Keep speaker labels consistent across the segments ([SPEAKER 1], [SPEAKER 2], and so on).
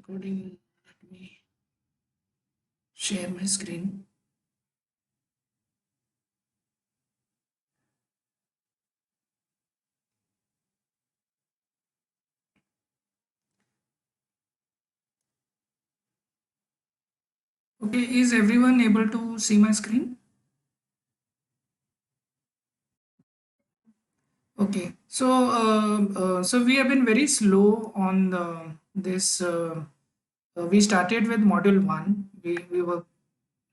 [SPEAKER 1] recording. Let me share my screen. Okay, is everyone able to see my screen? Okay, so we have been very slow on this. We started with module one. We were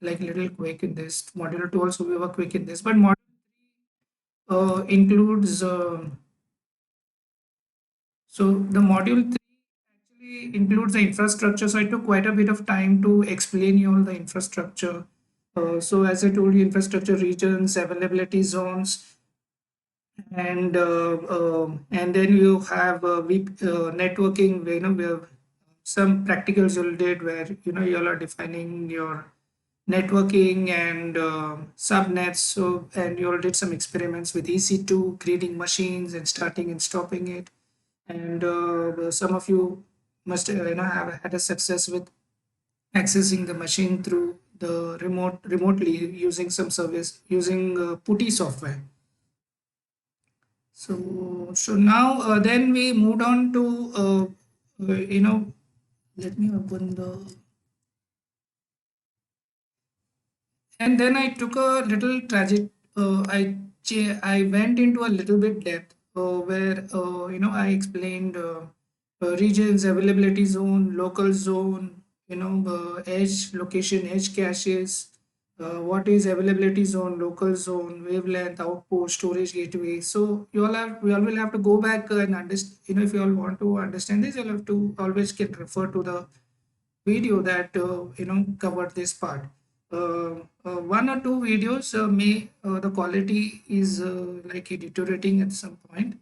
[SPEAKER 1] like little quick in this. Module two also we were quick in this, but module includes the module three actually includes the infrastructure. So I took quite a bit of time to explain you all the infrastructure. So as I told you, infrastructure regions, availability zones, and then you have networking. We have some practicals you did where you all are defining your networking and subnets. So and you all did some experiments with EC2, creating machines and starting and stopping it. And some of you must have had a success with accessing the machine through the remotely using some service using PuTTY software. So now then we moved on to let me open the and then I took a little tragic I went into a little bit depth where I explained regions, availability zone, local zone, edge location, edge caches, what is availability zone, local zone, wavelength, outpost, storage gateway. So we all will have to go back and understand. If you all want to understand this, you'll have to always get refer to the video that covered this part. One or two videos may the quality is like deteriorating at some point.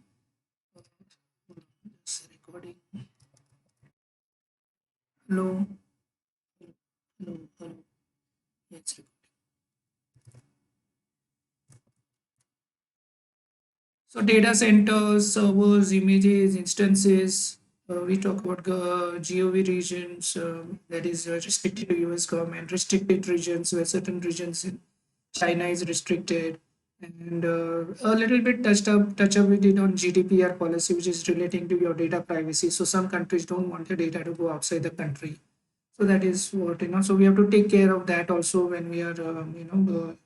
[SPEAKER 1] It's recording. Hello, hello, hello. Yeah, it's recording. So data centers, servers, images, instances. We talk about GOV regions that is restricted to US government, restricted regions where certain regions in China is restricted, and a little bit touch up we did on GDPR policy, which is relating to your data privacy. So some countries don't want the data to go outside the country. So that is what So we have to take care of that also when we are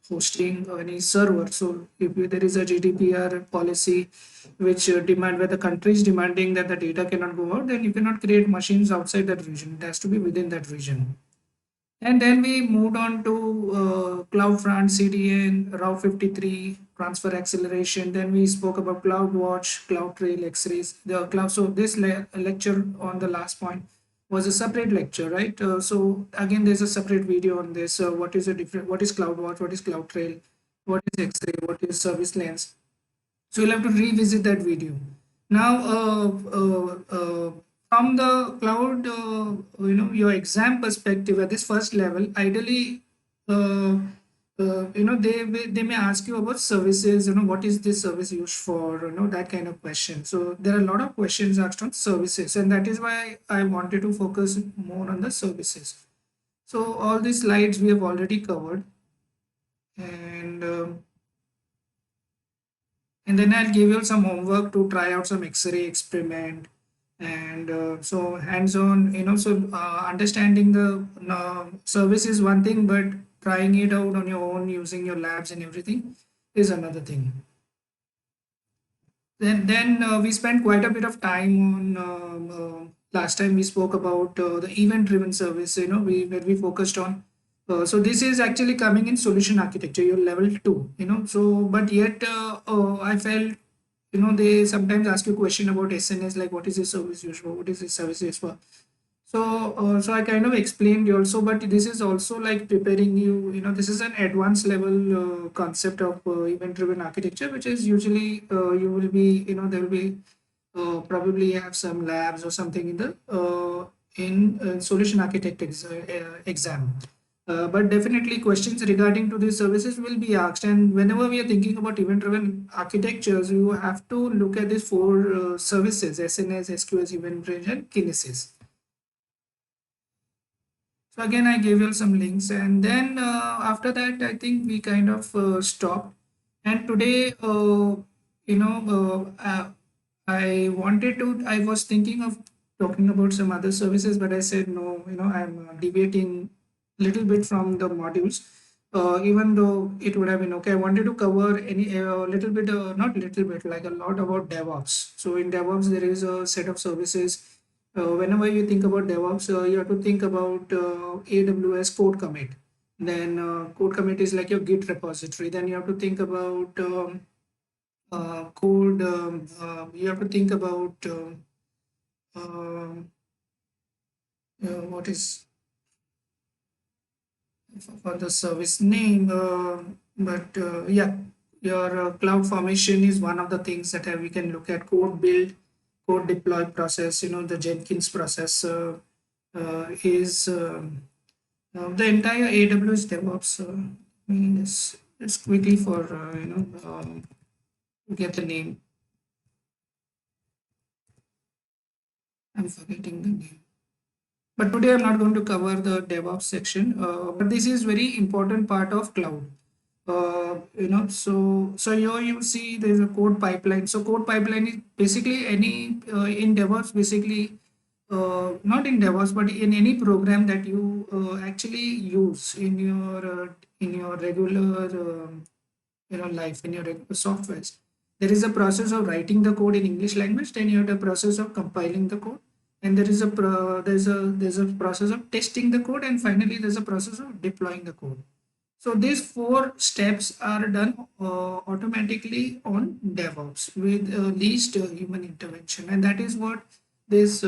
[SPEAKER 1] hosting any server. So if there is a GDPR policy which demand where the country is demanding that the data cannot go out, then you cannot create machines outside that region. It has to be within that region. And then we moved on to CloudFront, CDN, Route 53, transfer acceleration. Then we spoke about CloudWatch, CloudTrail, X-rays, the cloud. So this lecture on the last point was a separate lecture, right? So again, there's a separate video on this. What is the different? What is CloudWatch? What is CloudTrail? What is X-ray? What is Service Lens? So you'll have to revisit that video. Now, from the cloud, your exam perspective at this first level, ideally, uh, they may ask you about services. What is this service used for? That kind of question. So there are a lot of questions asked on services, and that is why I wanted to focus more on the services. So all these slides we have already covered, and then I'll give you some homework to try out some X-ray experiment. And so hands-on, understanding the service is one thing, but trying it out on your own using your labs and everything is another thing. Then we spent quite a bit of time on last time we spoke about the event-driven service. Where we focused on. So this is actually coming in solution architecture, your level two. So but yet I felt they sometimes ask you a question about SNS, like what is this service used for, what is this service used for. So I kind of explained you also, but this is also like preparing you. This is an advanced level concept of event-driven architecture, which is usually you will be, there will be probably have some labs or something in the in solution architect exam. But definitely questions regarding to these services will be asked. And whenever we are thinking about event-driven architectures, you have to look at these four services: SNS, SQS, event-driven, and Kinesis. So again, I gave you some links, and then after that, I think we kind of stopped. And today, I wanted to. I was thinking of talking about some other services, but I said no. I'm deviating little bit from the modules. Even though it would have been okay, I wanted to cover any little bit, not little bit, like a lot about DevOps. So in DevOps, there is a set of services. Whenever you think about DevOps, you have to think about AWS code commit. Then code commit is like your Git repository. Then you have to think about code. You have to think about um, what is for the service name. But yeah, your cloud formation is one of the things that we can look at. Code build, code deploy process. The Jenkins process is. The entire AWS DevOps, I mean, is quickly for get the name. I'm forgetting the name. But today I'm not going to cover the DevOps section. But this is very important part of cloud. So here you see there's a code pipeline. So code pipeline is basically any in DevOps, basically not in DevOps, but in any program that you actually use in your regular life, in your regular softwares. There is a process of writing the code in English language, then you have the process of compiling the code, and there's a process of testing the code, and finally there's a process of deploying the code. So these four steps are done automatically on DevOps with least human intervention, and that is what this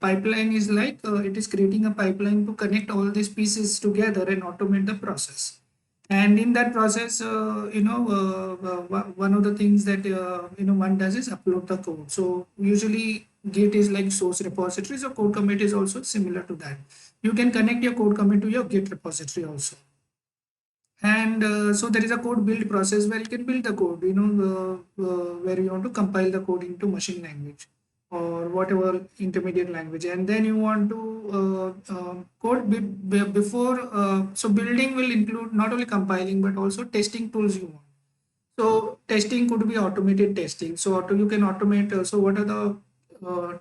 [SPEAKER 1] pipeline is like. It is creating a pipeline to connect all these pieces together and automate the process. And in that process, one of the things that one does is upload the code. So usually Git is like source repository, so code commit is also similar to that. You can connect your code commit to your Git repository also. And so there is a code build process where you can build the code, where you want to compile the code into machine language or whatever intermediate language. And then you want to code before. So building will include not only compiling, but also testing tools you want. So testing could be automated testing. So you can automate. So what are the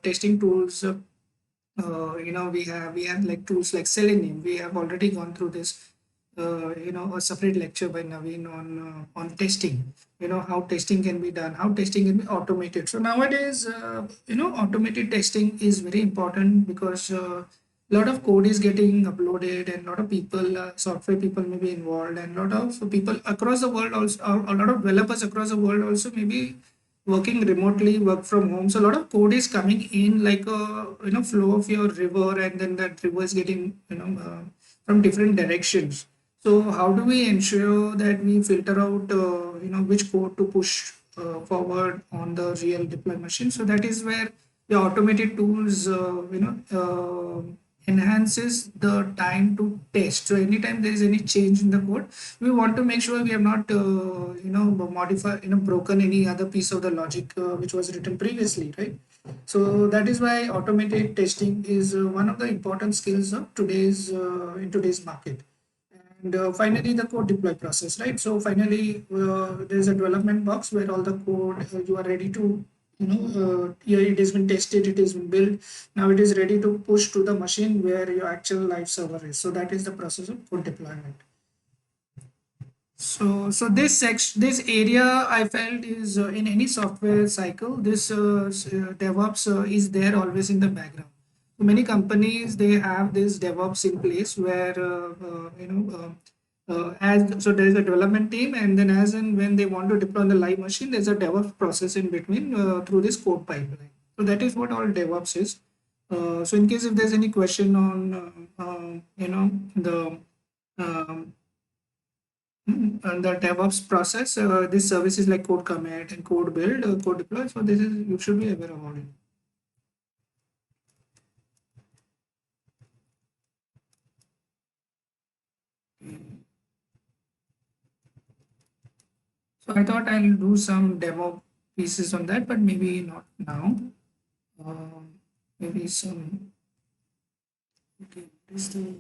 [SPEAKER 1] testing tools? We have like tools like Selenium. We have already gone through this a separate lecture by Naveen on testing. How testing can be done, how testing can be automated. So nowadays, automated testing is very important because a lot of code is getting uploaded, and a lot of people, software people, may be involved, and a lot of people across the world also, a lot of developers across the world also may be working remotely, work from home. So a lot of code is coming in like a flow of your river, and then that river is getting from different directions. So how do we ensure that we filter out which code to push forward on the real deploy machine? So that is where the automated tools enhances the time to test. So anytime there is any change in the code, we want to make sure we have not modified, broken any other piece of the logic which was written previously, right? So that is why automated testing is one of the important skills of today's in today's market. And finally, the code deploy process, right? So finally, there's a development box where all the code you are ready to, here it has been tested, it has been built. Now it is ready to push to the machine where your actual live server is. So that is the process of code deployment. So this section, this area, I felt is in any software cycle, this DevOps is there always in the background. So many companies, they have this DevOps in place where as so there is a development team, and then as and when they want to deploy on the live machine, there's a DevOps process in between through this code pipeline. So that is what all DevOps is. So in case if there's any question on the um, and the DevOps process, this service is like code commit and code build, code deploy. So this is, you should be aware about it. So I thought I'll do some demo pieces on that, but maybe not now. Maybe some Okay, what is the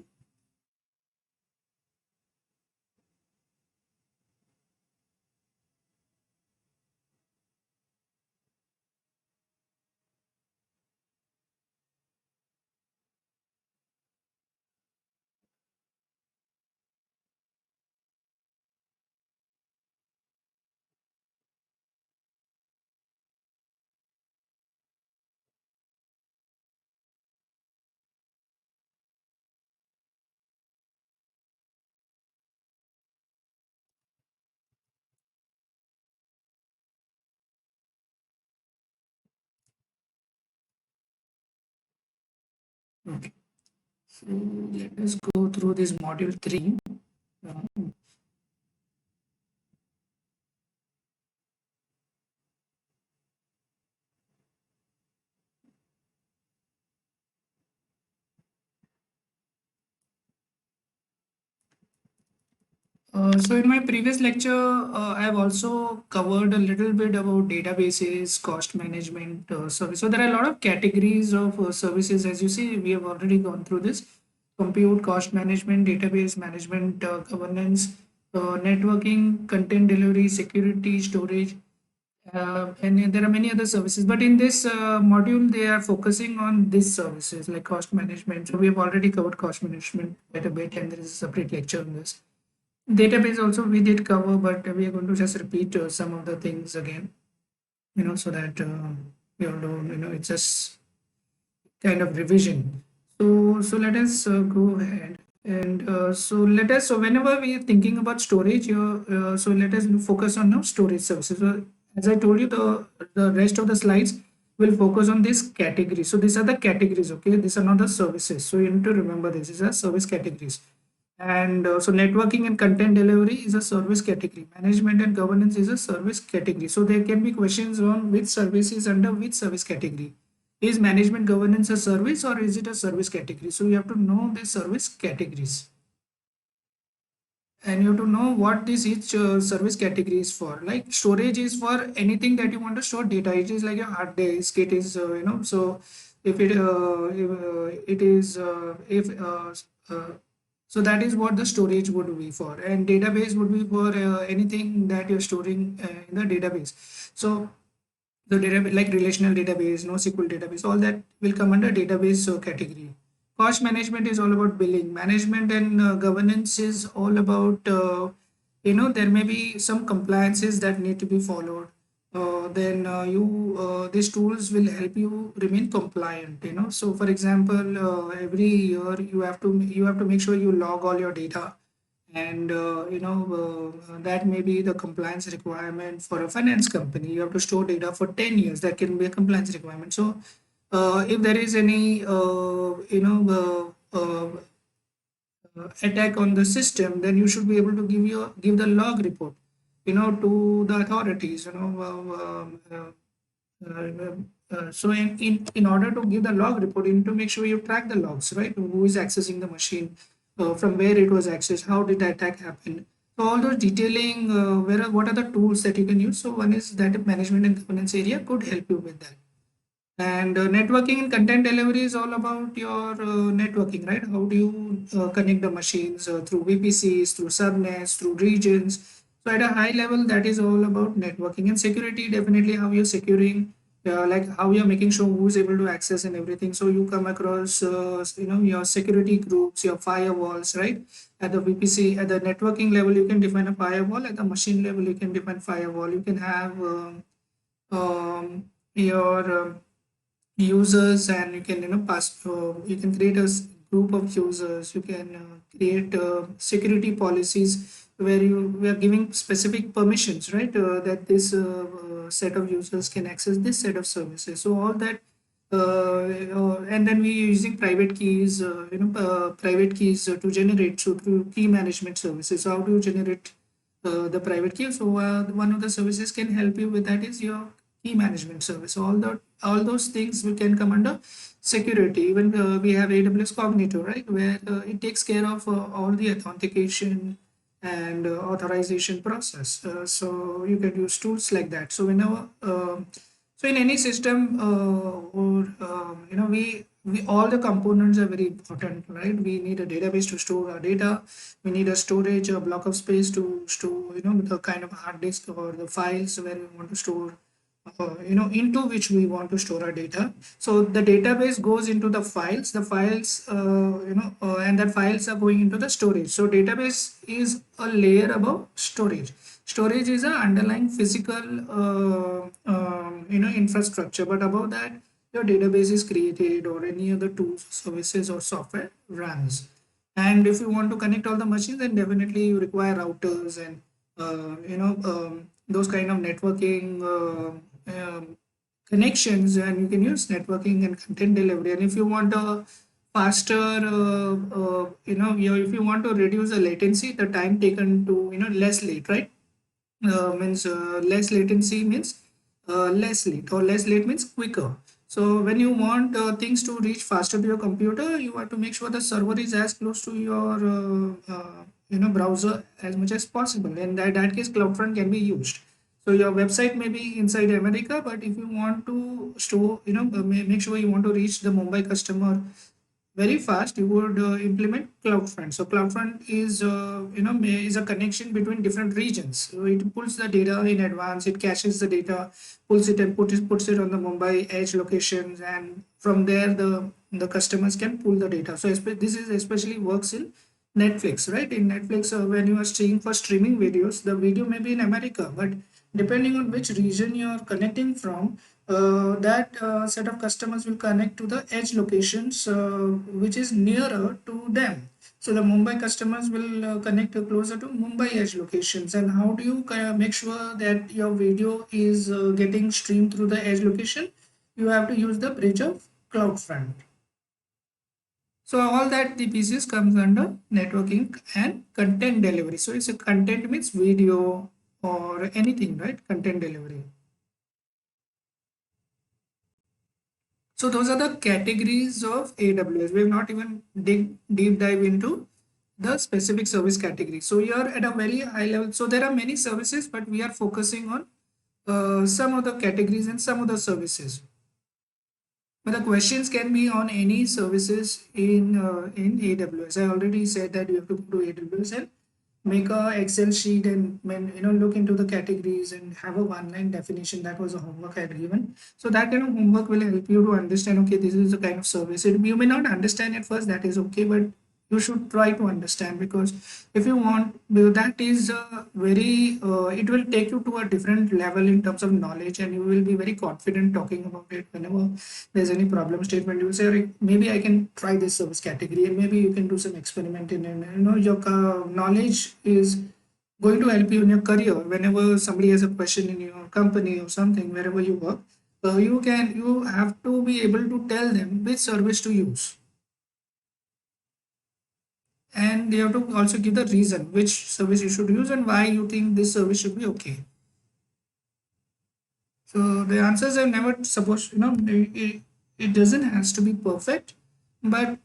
[SPEAKER 1] okay? So let us go through this module 3. Uh, so in my previous lecture, I have also covered a little bit about databases, cost management service. So there are a lot of categories of services. As you see, we have already gone through this: compute, cost management, database management, governance, networking, content delivery, security, storage, and there are many other services. But in this module, they are focusing on these services like cost management. So we have already covered cost management quite a bit, and there is a separate lecture on this. Database also we did cover, but we are going to just repeat some of the things again, so that it's just kind of revision. So let us go ahead. And so whenever we are thinking about storage, so let us focus on now storage services. So as I told you, the rest of the slides will focus on this category. So these are the categories, okay? These are not the services. So you need to remember this. These are service categories. And so networking and content delivery is a service category. Management and governance is a service category. So there can be questions on which service is under which service category. Is management governance a service or is it a service category? So you have to know the service categories, and you have to know what this each service category is for. Like storage is for anything that you want to store data. It is like a hard disk. It is so if it is if so that is what the storage would be for, and database would be for anything that you're storing in the database. So the database like relational database, NoSQL database, all that will come under database category. Cost management is all about billing. Management and governance is all about there may be some compliances that need to be followed. Then you these tools will help you remain compliant. So for example, every year you have to make sure you log all your data, and that may be the compliance requirement for a finance company. You have to store data for 10 years. That can be a compliance requirement. So if there is any attack on the system, then you should be able to give the log report to the authorities. So in order to give the log report, you need to make sure you track the logs, right? Who is accessing the machine, from where it was accessed, how did the attack happen. So all those detailing, what are the tools that you can use. So one is that management and governance area could help you with that. And networking and content delivery is all about your networking, right? How do you connect the machines through VPCs, through subnets, through regions? So at a high level, that is all about networking. And security, definitely how you're securing, like how you're making sure who's able to access and everything. So you come across, your security groups, your firewalls, right? At the VPC, at the networking level, you can define a firewall. At the machine level, you can define firewall. You can have your users, and you can pass you can create a group of users. You can create security policies where you we are giving specific permissions, right? That this set of users can access this set of services. So all that and then we using private keys, private keys to generate. So through key management services. So how do you generate the private key? So one of the services can help you with that is your key management service. So all those things we can come under security. Even we have AWS Cognito, right, where it takes care of all the authentication and authorization process. So you can use tools like that. So whenever so in any system, or we all the components are very important, right? We need a database to store our data. We need a storage, a block of space to store, the kind of hard disk or the files where we want to store, into which we want to store our data. So the database goes into the files, and that files are going into the storage. So database is a layer above storage. Storage is an underlying physical, infrastructure, but above that, your database is created or any other tools, services, or software runs. And if you want to connect all the machines, then definitely you require routers and those kind of networking connections, and you can use networking and content delivery. And if you want a faster, if you want to reduce the latency, the time taken to less late, right? Means less latency means less late, or less late means quicker. So when you want things to reach faster to your computer, you have to make sure the server is as close to your browser as much as possible. And that case, CloudFront can be used. So your website may be inside America, but if you want to store, make sure you want to reach the Mumbai customer very fast, you would implement CloudFront. So CloudFront is is a connection between different regions. So it pulls the data in advance, it caches the data, pulls it and puts it on the Mumbai edge locations, and from there the customers can pull the data. So this is especially works in Netflix, right? In Netflix, when you are streaming videos, the video may be in America, but depending on which region you are connecting from, that set of customers will connect to the edge locations, which is nearer to them. So the Mumbai customers will connect closer to Mumbai edge locations. And how do you make sure that your video is getting streamed through the edge location? You have to use the bridge of CloudFront. So all that the pieces comes under networking and content delivery. So it's a content means video or anything, right? Content delivery. So those are the categories of AWS. We have not even deep dive into the specific service category. So you're at a very high level. So there are many services, but we are focusing on some of the categories and some of the services. But the questions can be on any services in AWS. I already said that you have to go to AWS and make a Excel sheet and look into the categories and have a one-line definition. That was a homework I had given. So that kind of homework will help you to understand, okay, this is the kind of service. You may not understand at first, that is okay, but you should try to understand, because if you want, that is very it will take you to a different level in terms of knowledge, and you will be very confident talking about it. Whenever there's any problem statement, you will say, "Right, maybe I can try this service category, and maybe you can do some experiment in it." Your knowledge is going to help you in your career. Whenever somebody has a question in your company or something, wherever you work, you have to be able to tell them which service to use, and you have to also give the reason which service you should use and why you think this service should be okay. So the answers are never supposed, it doesn't has to be perfect, but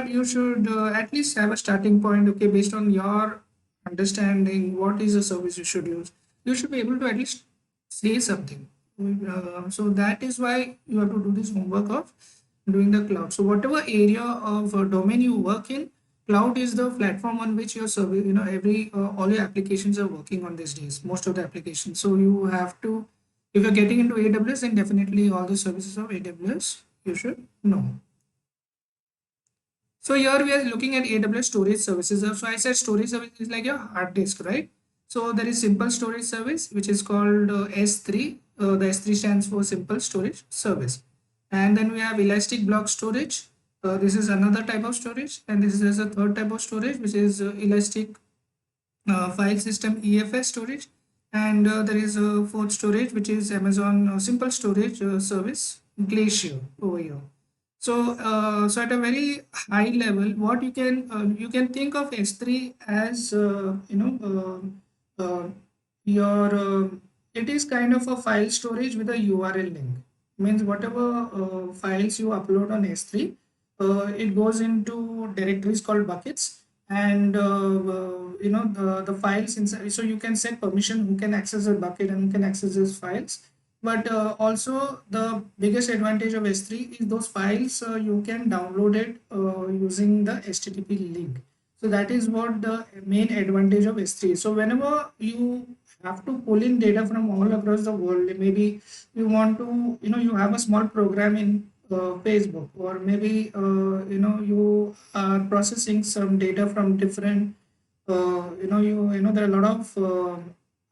[SPEAKER 1] you should at least have a starting point. Okay, based on your understanding, what is the service you should use? You should be able to at least say something. So that is why you have to do this homework of doing the cloud. So whatever area of domain you work in, cloud is the platform on which your service, every all your applications are working on these days. Most of the applications. So you have to, if you're getting into AWS, then definitely all the services of AWS you should know. So here we are looking at AWS storage services. So I said storage service is like your hard disk, right? So there is simple storage service, which is called S3. The S3 stands for simple storage service. And then we have elastic block storage. This is another type of storage. And this is a third type of storage, which is elastic file system EFS storage. And there is a fourth storage, which is Amazon simple storage service Glacier over here. So, so at a very high level, what you can think of S3 as your it is kind of a file storage with a URL link. Means whatever files you upload on S3, it goes into directories called buckets, and the files inside. So you can set permission who can access the bucket and who can access those files. But also the biggest advantage of S3 is those files you can download it using the HTTP link. So that is what the main advantage of S3 is. So whenever you have to pull in data from all across the world, maybe you want to, you have a small program in Facebook, or maybe you are processing some data from different there are a lot of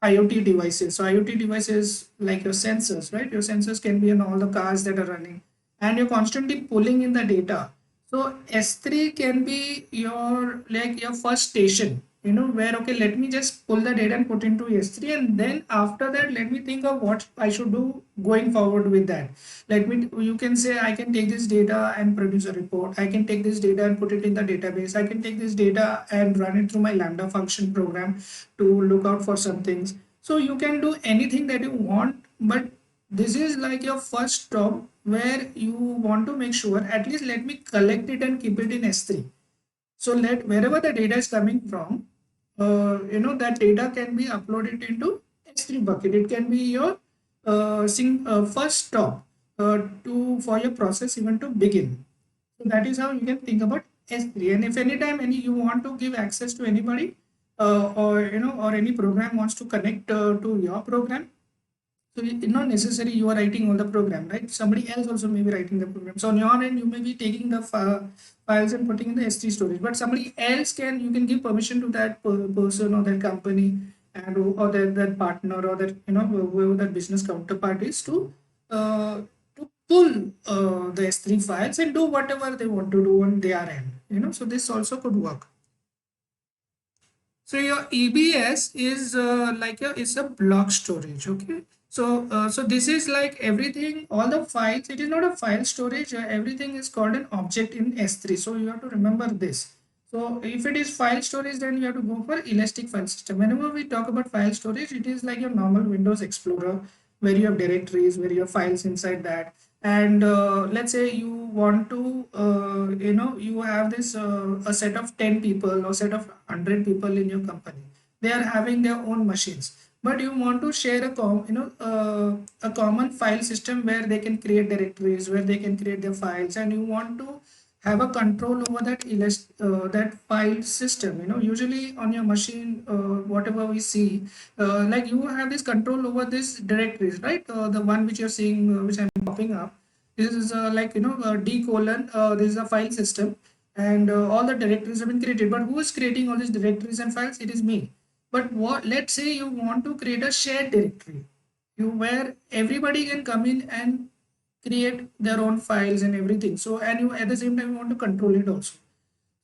[SPEAKER 1] IoT devices. So IoT devices like your sensors, right? Your sensors can be in all the cars that are running, and you're constantly pulling in the data. So S3 can be your like your first station, where okay, let me just pull the data and put into S3, and then after that, let me think of what I should do going forward with that. You can say I can take this data and produce a report. I can take this data and put it in the database. I can take this data and run it through my Lambda function program to look out for some things. So you can do anything that you want, but this is like your first stop where you want to make sure at least let me collect it and keep it in S3. So let wherever the data is coming from, that data can be uploaded into S3 bucket. It can be your first stop to for your process even to begin. So that is how you can think about S3. And if anytime you want to give access to anybody, or any program wants to connect to your program, so it's not necessary you are writing all the program, right? Somebody else also may be writing the program. So on your end, you may be taking the files and putting in the S3 storage, but somebody else you can give permission to that person or that company, and or that partner, or that whoever that business counterpart is, uh, to pull the S3 files and do whatever they want to do on their end. So this also could work. So your EBS is it's a block storage, okay? So this is like everything, all the files. It is not a file storage. Everything is called an object in S3. So you have to remember this. So if it is file storage, then you have to go for Elastic File System. Whenever we talk about file storage, it is like your normal Windows Explorer, where you have directories, where you have files inside that. And let's say you want to, you have this a set of 10 people or set of 100 people in your company. They are having their own machines, but you want to share a common file system where they can create directories, where they can create their files, and you want to have a control over that file system. Usually on your machine, whatever we see, like you have this control over this directories, right? The one which you're seeing, which I'm popping up, this is D colon, this is a file system, and all the directories have been created. But who is creating all these directories and files? It is me. But let's say you want to create a shared directory, where everybody can come in and create their own files and everything. So, and you at the same time you want to control it also.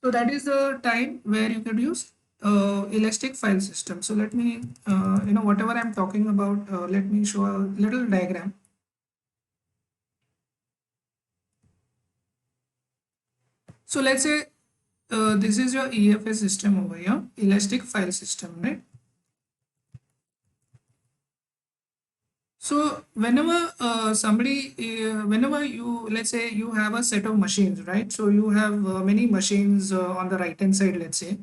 [SPEAKER 1] So that is the time where you could use Elastic File System. So let me, whatever I'm talking about, let me show a little diagram. So let's say this is your EFS system over here, Elastic File System, right? So whenever whenever you, let's say you have a set of machines, right? So you have many machines on the right hand side, let's say.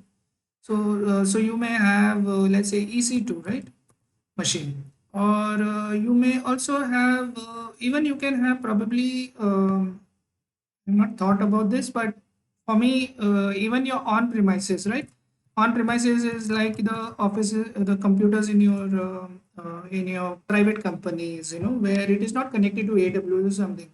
[SPEAKER 1] So you may have, let's say EC2, right? Machine, or you may also have, even you can have probably, I've not thought about this, but for me, even your on premises, right? On premises is like the offices, the computers in your private companies, where it is not connected to AWS or something.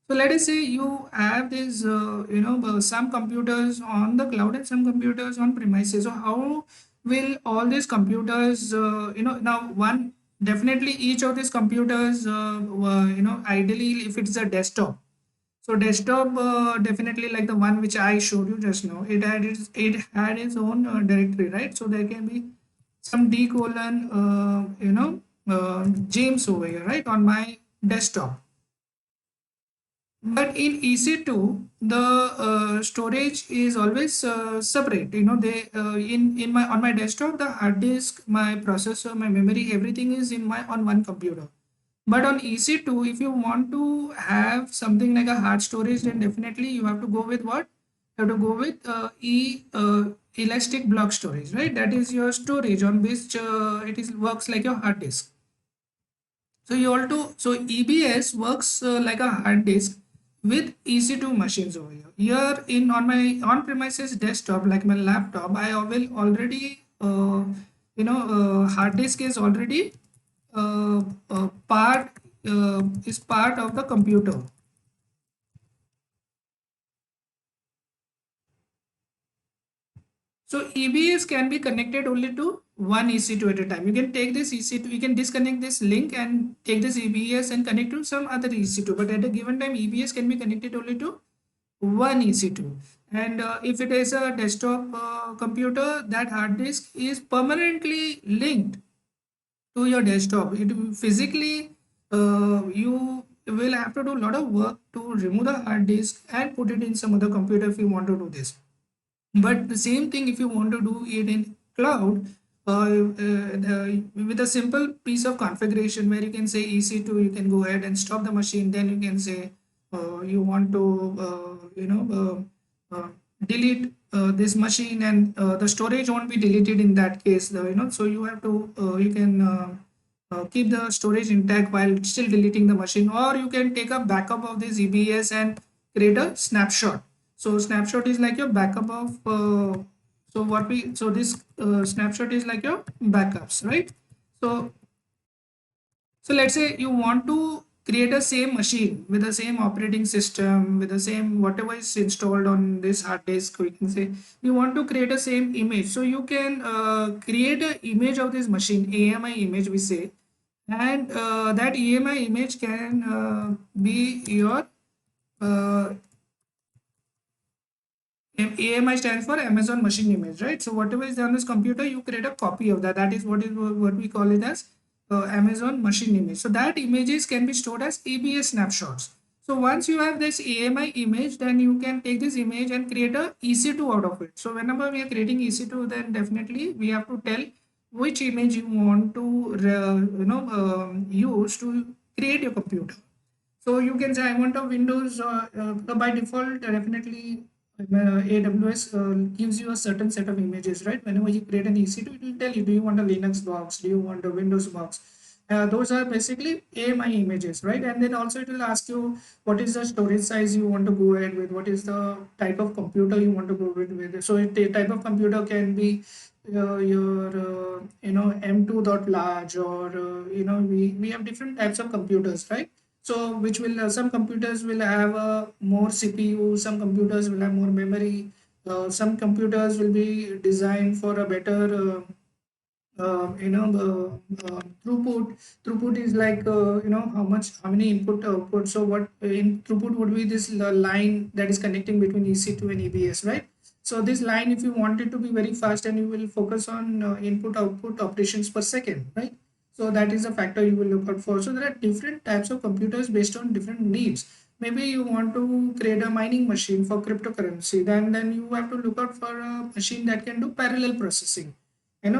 [SPEAKER 1] So let us say you have this, some computers on the cloud and some computers on premises. So how will all these computers, now one, definitely each of these computers, ideally if it's a desktop, so desktop, definitely like the one which I showed you just now, it had its own directory, right? So there can be some D colon, James over here, right, on my desktop. But in EC2, the storage is always separate. They in my on my desktop, the hard disk, my processor, my memory, everything is in my on one computer. But on EC2, if you want to have something like a hard storage, then definitely you have to go with what? You have to go with Elastic Block Storage, right? That is your storage on which it is works like your hard disk. So you all to so EBS works like a hard disk with EC2 machines over here. Here in on my on-premises desktop, like my laptop, I will already hard disk is already part is part of the computer. So EBS can be connected only to one EC2 at a time. You can take this EC2, you can disconnect this link and take this EBS and connect to some other EC2. But at a given time, EBS can be connected only to one EC2. And if it is a desktop computer, that hard disk is permanently linked to your desktop. It physically, you will have to do a lot of work to remove the hard disk and put it in some other computer if you want to do this. But the same thing if you want to do it in cloud, with a simple piece of configuration where you can say EC2, you can go ahead and stop the machine. Then you can say you want to delete this machine, and the storage won't be deleted in that case. So you have to you can keep the storage intact while still deleting the machine, or you can take a backup of this EBS and create a snapshot. So snapshot is like your backup of so this snapshot is like your backups, right? So so let's say you want to create a same machine with the same operating system, with the same whatever is installed on this hard disk. We can say you want to create a same image, so you can create an image of this machine, AMI image we say. And that EMI image can be your uh, AMI stands for Amazon Machine Image, right? So whatever is on this computer, you create a copy of that. That is what we call it as Amazon Machine Image. So that images can be stored as EBS snapshots. So once you have this AMI image, then you can take this image and create a EC2 out of it. So whenever we are creating EC2, then definitely we have to tell which image you want to use to create your computer. So you can say I want a Windows. By default, definitely AWS gives you a certain set of images, right? Whenever you create an EC2, it will tell you, do you want a Linux box? Do you want a Windows box? Those are basically AMI images, right? And then also it will ask you what is the storage size you want to go ahead with, what is the type of computer you want to go with. So the type of computer can be your M2 dot large, or we have different types of computers, right? So which will some computers will have more CPU, some computers will have more memory, some computers will be designed for a better throughput. Throughput is like how many input output. So what in throughput would be this line that is connecting between EC2 and EBS, right? So this line, if you want it to be very fast, and you will focus on input output operations per second, right? So that is a factor you will look out for. So there are different types of computers based on different needs. Maybe you want to create a mining machine for cryptocurrency, then you have to look out for a machine that can do parallel processing.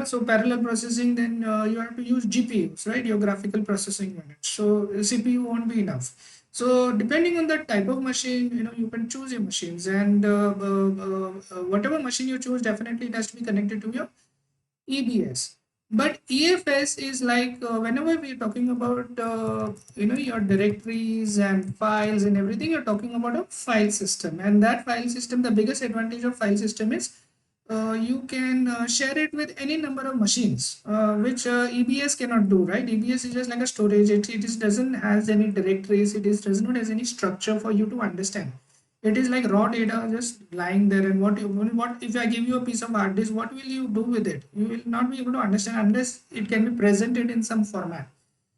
[SPEAKER 1] So parallel processing, then you have to use GPUs, right? Your graphical processing units. So CPU won't be enough. So depending on the type of machine, you can choose your machines, and whatever machine you choose, definitely it has to be connected to your EBS. But EFS is like whenever we're talking about your directories and files and everything, you're talking about a file system. And that file system, the biggest advantage of file system is you can share it with any number of machines, which EBS cannot do, right? EBS is just like a storage. It is doesn't has any directories. It is does not has any structure for you to understand. It is like raw data just lying there. And what if I give you a piece of hard disk? What will you do with it? You will not be able to understand unless it can be presented in some format.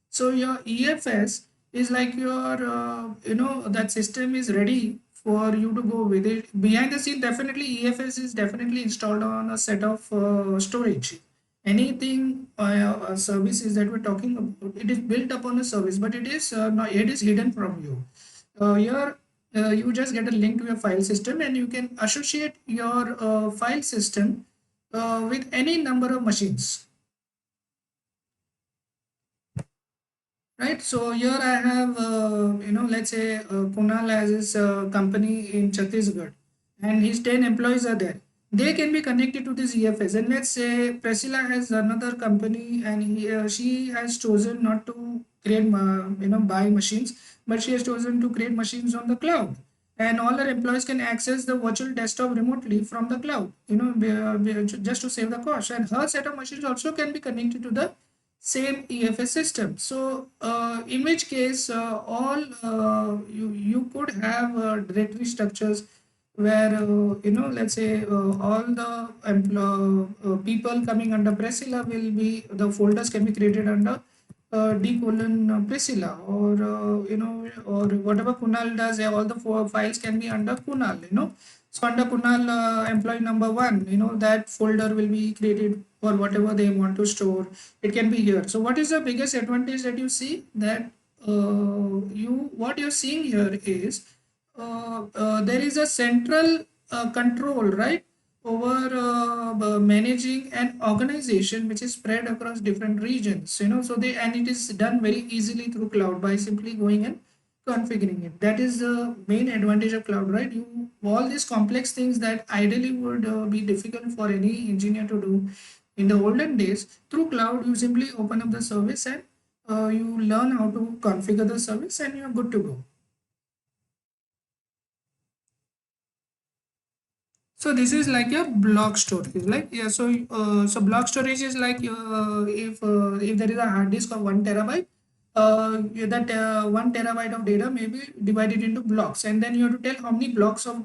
[SPEAKER 1] So your EFS is like your that system is ready for you to go with it. Behind the scene, definitely EFS is definitely installed on a set of storage. Anything services that we're talking about, it is built upon a service, but it is not, it is hidden from you. Here you just get a link to your file system, and you can associate your file system with any number of machines. Right, so here I have, let's say Kunal has his company in Chhattisgarh, and his 10 employees are there. They can be connected to this EFS. And let's say Priscilla has another company, and she has chosen not to create buy machines, but she has chosen to create machines on the cloud, and all her employees can access the virtual desktop remotely from the cloud, just to save the cost. And her set of machines also can be connected to the same EFS system. So in which case all you could have directory structures where let's say all the people coming under Priscilla will be, the folders can be created under D colon Priscilla, or or whatever Kunal does, all the four files can be under Kunal, so under Kunal employee number one, that folder will be created for whatever they want to store. It can be here. So what is the biggest advantage that you see, that what you're seeing here is there is a central control, right, over managing an organization which is spread across different regions, so they, and it is done very easily through cloud by simply going and configuring it. That is the main advantage of cloud, right? You, all these complex things that ideally would be difficult for any engineer to do in the olden days, through cloud you simply open up the service and you learn how to configure the service and you're good to go. So this is like a block storage, like, yeah. So block storage is like, if there is a hard disk of 1 TB, that 1 TB of data may be divided into blocks, and then you have to tell how many how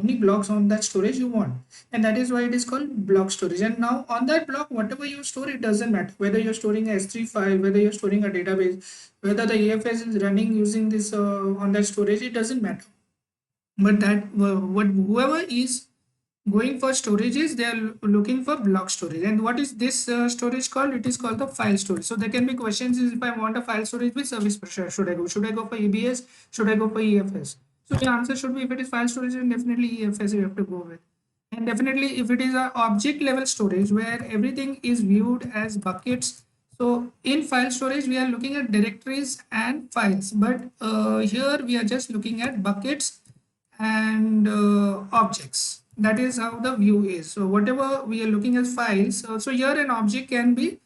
[SPEAKER 1] many blocks on that storage you want, and that is why it is called block storage. And now on that block, whatever you store, it doesn't matter whether you're storing a S3 file, whether you're storing a database, whether the EFS is running using this on that storage, it doesn't matter. But that what whoever is going for storages, they are looking for block storage. And what is this storage called? It is called the file storage. So there can be questions is, if I want a file storage, which service provider should I go? Should I go for EBS? Should I go for EFS? So the answer should be, if it is file storage, then definitely EFS you have to go with. And definitely if it is a object level storage where everything is viewed as buckets, so in file storage we are looking at directories and files, but here we are just looking at buckets and objects. That is how the view is. So whatever we are looking at files, so here an object can be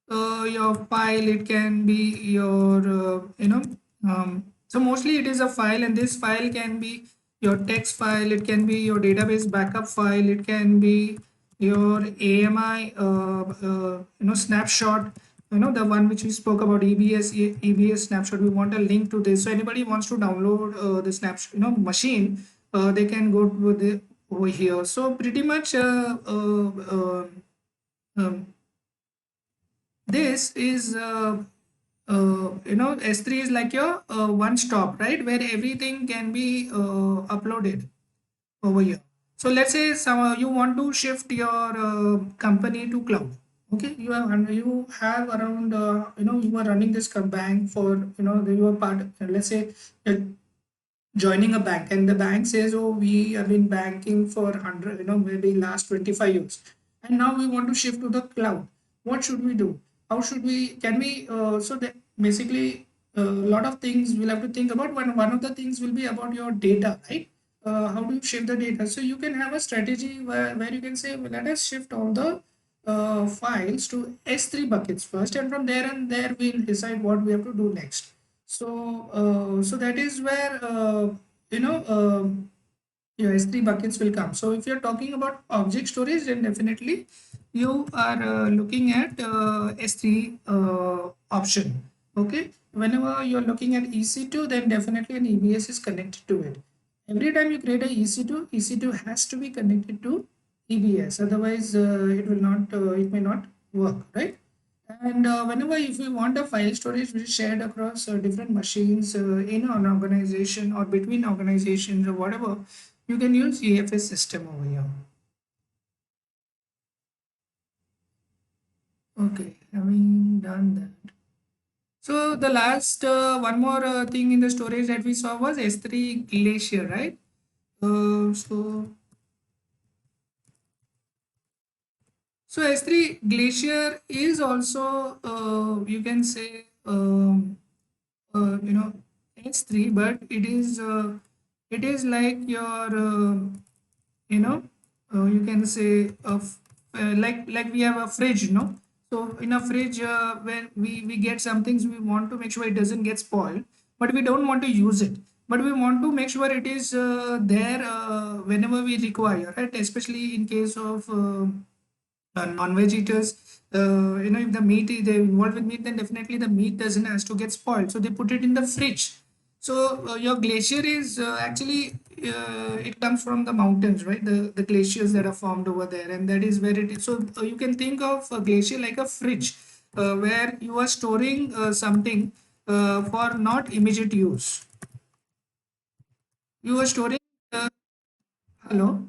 [SPEAKER 1] your file, it can be your so mostly it is a file, and this file can be your text file, it can be your database backup file, it can be your AMI snapshot, the one which we spoke about, EBS snapshot. We want a link to this, so anybody wants to download the snapshot machine, they can go to the over here. So pretty much um, this is S3 is like your one stop, right, where everything can be uploaded over here. So let's say you want to shift your company to cloud. Okay, you have around you are running this bank for, you are part, let's say you're joining a bank, and the bank says, oh, we have been banking for 100, maybe last 25 years, and now we want to shift to the cloud. What should we do? How should we, can we so that basically a lot of things we'll have to think about. One of the things will be about your data, right? How do you shift the data? So you can have a strategy where you can say, well, let us shift all the files to S3 buckets first, and from there and there we'll decide what we have to do next. So that is where your S3 buckets will come. So if you're talking about object storage, then definitely you are looking at S3 option. Okay, whenever you're looking at EC2, then definitely an EBS is connected to it. Every time you create a EC2, EC2 has to be connected to EBS. Otherwise, it may not work, right? And whenever, if we want a file storage which is shared across different machines in an organization or between organizations or whatever, you can use EFS system over here. Okay, having done that. So the last one more thing in the storage that we saw was S3 Glacier, right? So S3 Glacier is also, you can say, S3, but it is like your, you can say, like we have a fridge, So in a fridge, when we get some things, we want to make sure it doesn't get spoiled, but we don't want to use it. But we want to make sure it is there whenever we require, right? Especially in case of non-veg eaters. If the meat they're involved with meat, then definitely the meat doesn't has to get spoiled. So they put it in the fridge. So your glacier is actually it comes from the mountains, right? The glaciers that are formed over there, and that is where it is. So you can think of a glacier like a fridge, where you are storing something for not immediate use. You are storing. Uh, Hello.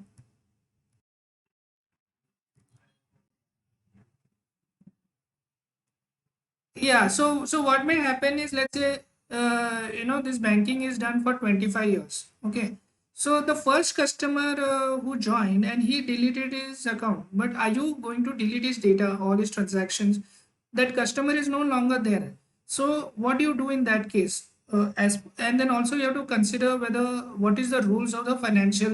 [SPEAKER 1] Yeah, so what may happen is, let's say this banking is done for 25 years. Okay. So the first customer who joined and he deleted his account, but are you going to delete his data, all his transactions? That customer is no longer there. So what do you do in that case? As and then also you have to consider whether what is the rules of the financial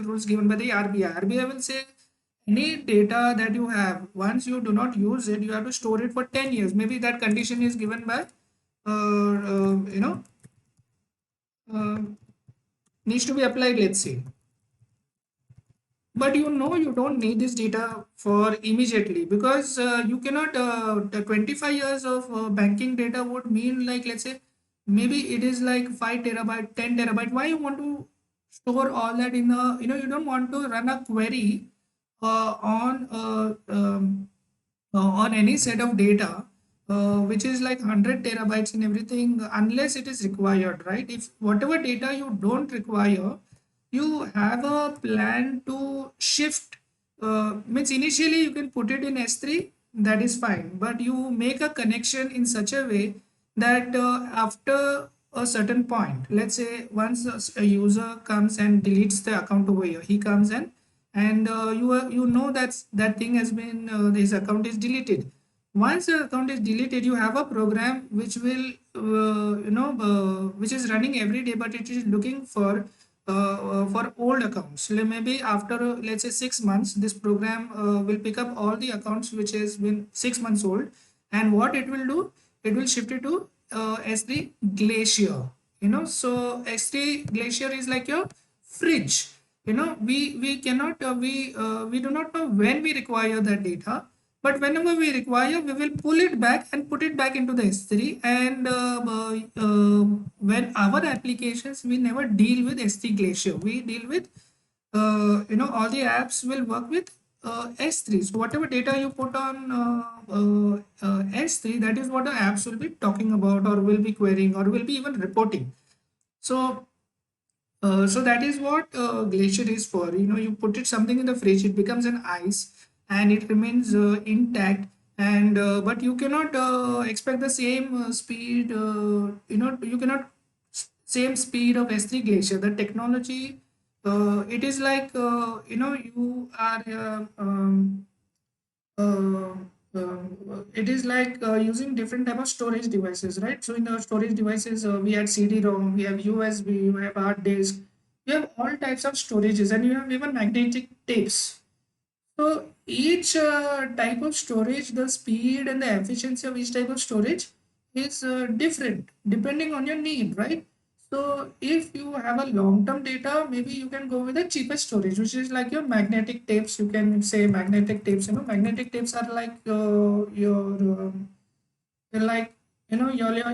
[SPEAKER 1] rules given by the RBI. RBI will say any data that you have, once you do not use it, you have to store it for 10 years. Maybe that condition is given by uh, uh, you know uh, needs to be applied, let's say. But you don't need this data for immediately, because you cannot the 25 years of banking data would mean, like, let's say maybe it is like 5 terabyte, 10 terabyte. Why you want to store all that in a, you don't want to run a query on any set of data which is like 100 terabytes and everything, unless it is required, right? If whatever data you don't require, you have a plan to shift. Means initially you can put it in S3, that is fine, but you make a connection in such a way that after a certain point, let's say once a user comes and deletes the account over here, he comes and you know that thing has been his account is deleted. Once your account is deleted, you have a program which will which is running every day, but it is looking for old accounts. Maybe after let's say 6 months, this program will pick up all the accounts which has been 6 months old, and what it will do, it will shift it to S3 Glacier. So S3 Glacier is like your fridge. We cannot we do not know when we require that data, but whenever we require, we will pull it back and put it back into the S3. And when our applications, we never deal with S3 Glacier, we deal with all the apps will work with S3. So whatever data you put on S3, that is what the apps will be talking about, or will be querying, or will be even reporting. So that is what glacier is for. You put it something in the fridge, it becomes an ice, and it remains intact. And but you cannot expect the same speed. You cannot same speed of S3 glacier. The technology, it is like you are uh, it is like using different type of storage devices, right? So in the storage devices, we had CD-ROM, we have USB, we have hard disk, you have all types of storages, and you have even magnetic tapes. So each type of storage, the speed and the efficiency of each type of storage is different depending on your need, right? So if you have a long-term data, maybe you can go with the cheapest storage, which is like your magnetic tapes. You can say magnetic tapes. Magnetic tapes are like you're like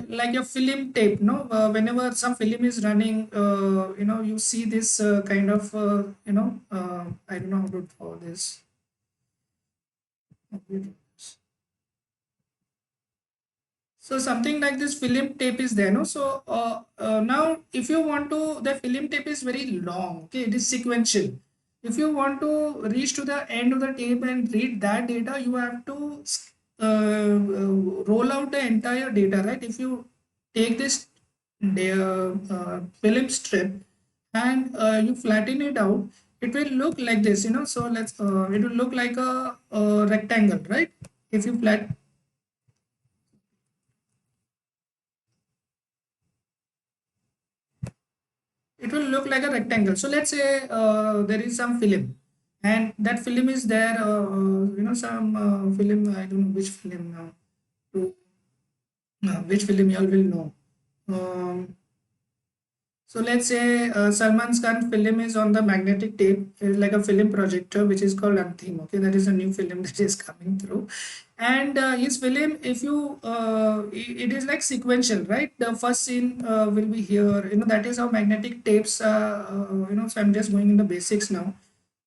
[SPEAKER 1] like your film tape. No, whenever some film is running, you see this kind of I don't know how to call this. So something like this film tape is there, no? So now if you want to, the film tape is very long, okay? It is sequential. If you want to reach to the end of the tape and read that data, you have to roll out the entire data, right? If you take this film strip and you flatten it out, it will look like this, So it will look like a rectangle, right? If you flat it will look like a rectangle. So let's say there is some film, and that film is there. Some film, I don't know which film now. To which film you all will know. Um, so let's say Salman Khan film is on the magnetic tape, like a film projector, which is called Anthim. Okay, that is a new film that is coming through, and his film, if you, it is like sequential, right? The first scene will be here. That is how magnetic tapes. So I'm just going in the basics now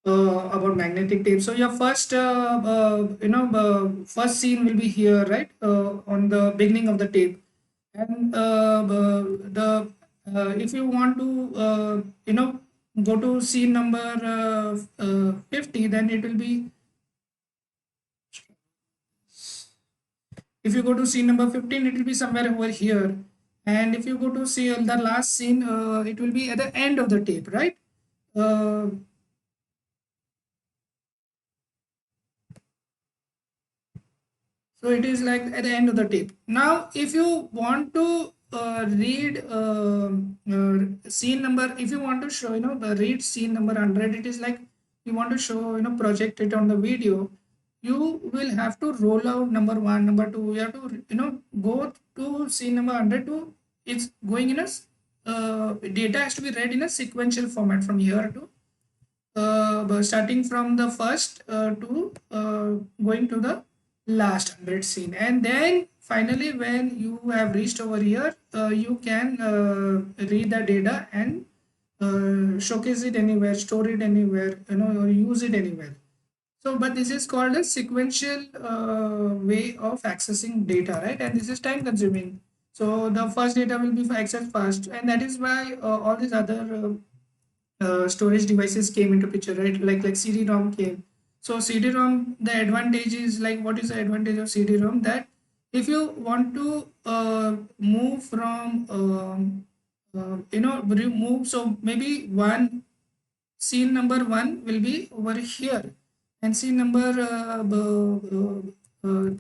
[SPEAKER 1] about magnetic tape. So your first, first scene will be here, right? On the beginning of the tape, and the if you want to, go to scene number 50, then it will be. If you go to scene number 15, it will be somewhere over here. And if you go to see the last scene, it will be at the end of the tape, right? Uh, So it is like at the end of the tape. Now, if you want to read scene number, if you want to show, read scene number 100, it is like you want to show, project it on the video, you will have to roll out number one, number two. You have to, go to scene number 100 to, it's going in a, data has to be read in a sequential format from here to starting from the first to going to the last 100 scene, and then finally when you have reached over here, you can read the data and showcase it anywhere, store it anywhere, or use it anywhere. So but this is called a sequential way of accessing data, right? And this is time consuming. So the first data will be accessed first, and that is why all these other storage devices came into picture, right? Like CD-ROM came. So CD-ROM, the advantage is like, what is the advantage of CD-ROM? That if you want to move from, remove, so maybe one scene number one will be over here, and scene number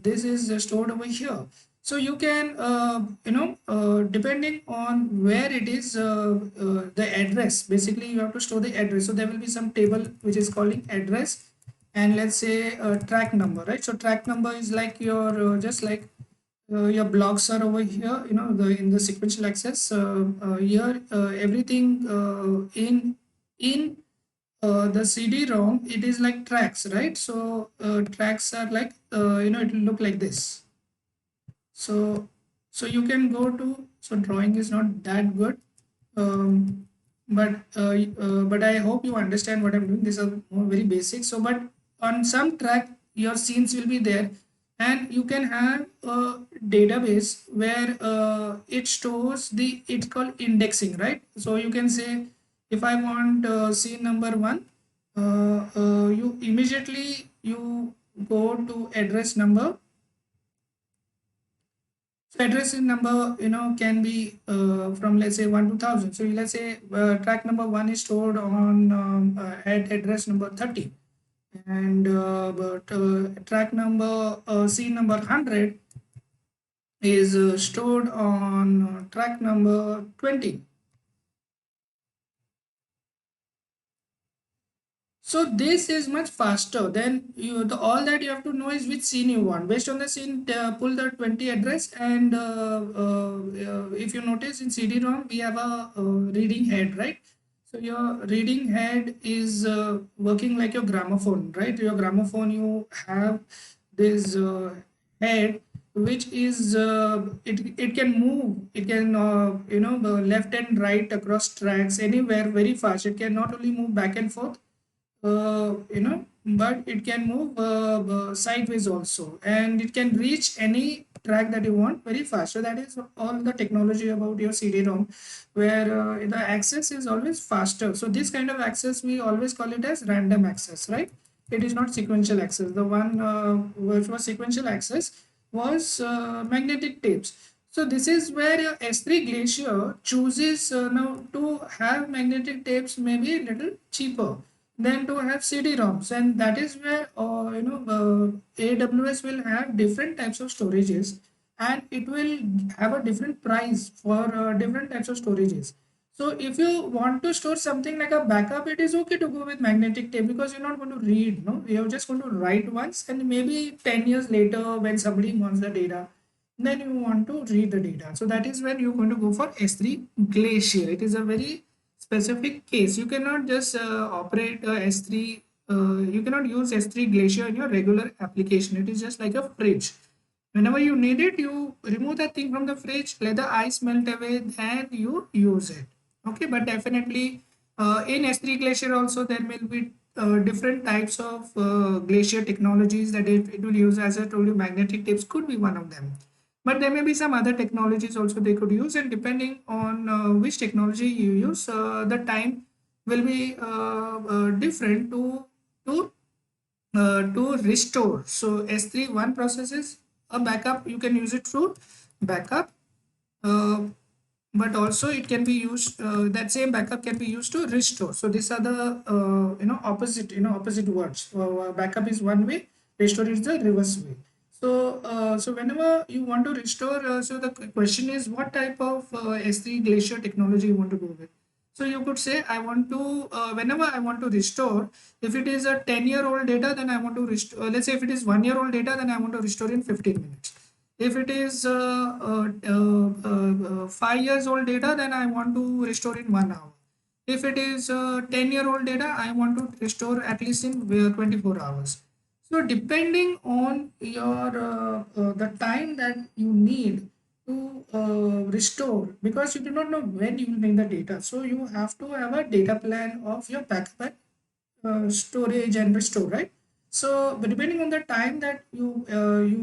[SPEAKER 1] this is stored over here. So you can, depending on where it is, the address. Basically, you have to store the address. So there will be some table which is calling address, and let's say track number, right? So track number is like your just like your blocks are over here. The in the sequential access here, everything in the CD-ROM, it is like tracks, right? So tracks are like, it will look like this. So you can go to, so drawing is not that good, um, but I hope you understand what I'm doing. These are more very basic. So but on some track your scenes will be there, and you can have a database where it stores the, it's called indexing, right? So you can say, if I want scene number one, you immediately you go to address number. So address number, can be from, let's say, 1 to 1000. So let's say track number one is stored on at address number 30, and but track number scene number 100 is stored on track number 20. So this is much faster. Then all that you have to know is which scene you want. Based on the scene, pull the 20 address, and if you notice in CD-ROM we have a reading head, right? So your reading head is working like your gramophone, right? Your gramophone, you have this head which is it can move. It can left and right across tracks anywhere very fast. It can not only move back and forth, but it can move sideways also, and it can reach any track that you want very fast. So that is all the technology about your CD-ROM, where the access is always faster. So this kind of access, we always call it as random access, right? It is not sequential access. The one which was sequential access was magnetic tapes. So this is where your S3 Glacier chooses now to have magnetic tapes, maybe a little cheaper than to have CD-ROMs, and that is where AWS will have different types of storages, and it will have a different price for different types of storages. So if you want to store something like a backup, it is okay to go with magnetic tape because you're not going to read, no? You're just going to write once, and maybe 10 years later when somebody wants the data, then you want to read the data. So that is when you're going to go for S3 Glacier. It is a very specific case. You cannot just operate S3, you cannot use S3 Glacier in your regular application. It is just like a fridge. Whenever you need it, you remove that thing from the fridge, let the ice melt away, and you use it. Okay, but definitely in S3 Glacier also there will be different types of glacier technologies that it will use. As I told you, magnetic tapes could be one of them. But there may be some other technologies also they could use, and depending on which technology you use, the time will be different to restore. So S3 one process is a backup. You can use it through backup, uh, but also it can be used. That same backup can be used to restore. So these are the opposite opposite words. Backup is one way, restore is the reverse way. So whenever you want to restore, so the question is what type of S3 Glacier technology you want to go with. So you could say I want to whenever I want to restore, if it is a 10-year-old data, then I want to restore. Let's say if it is 1-year-old data, then I want to restore in 15 minutes. If it is 5 years old data, then I want to restore in 1 hour. If it is 10-year-old data, I want to restore at least in 24 hours. So depending on your the time that you need to restore, because you do not know when you will need the data, so you have to have a data plan of your backup, storage and restore, right? So but depending on the time that you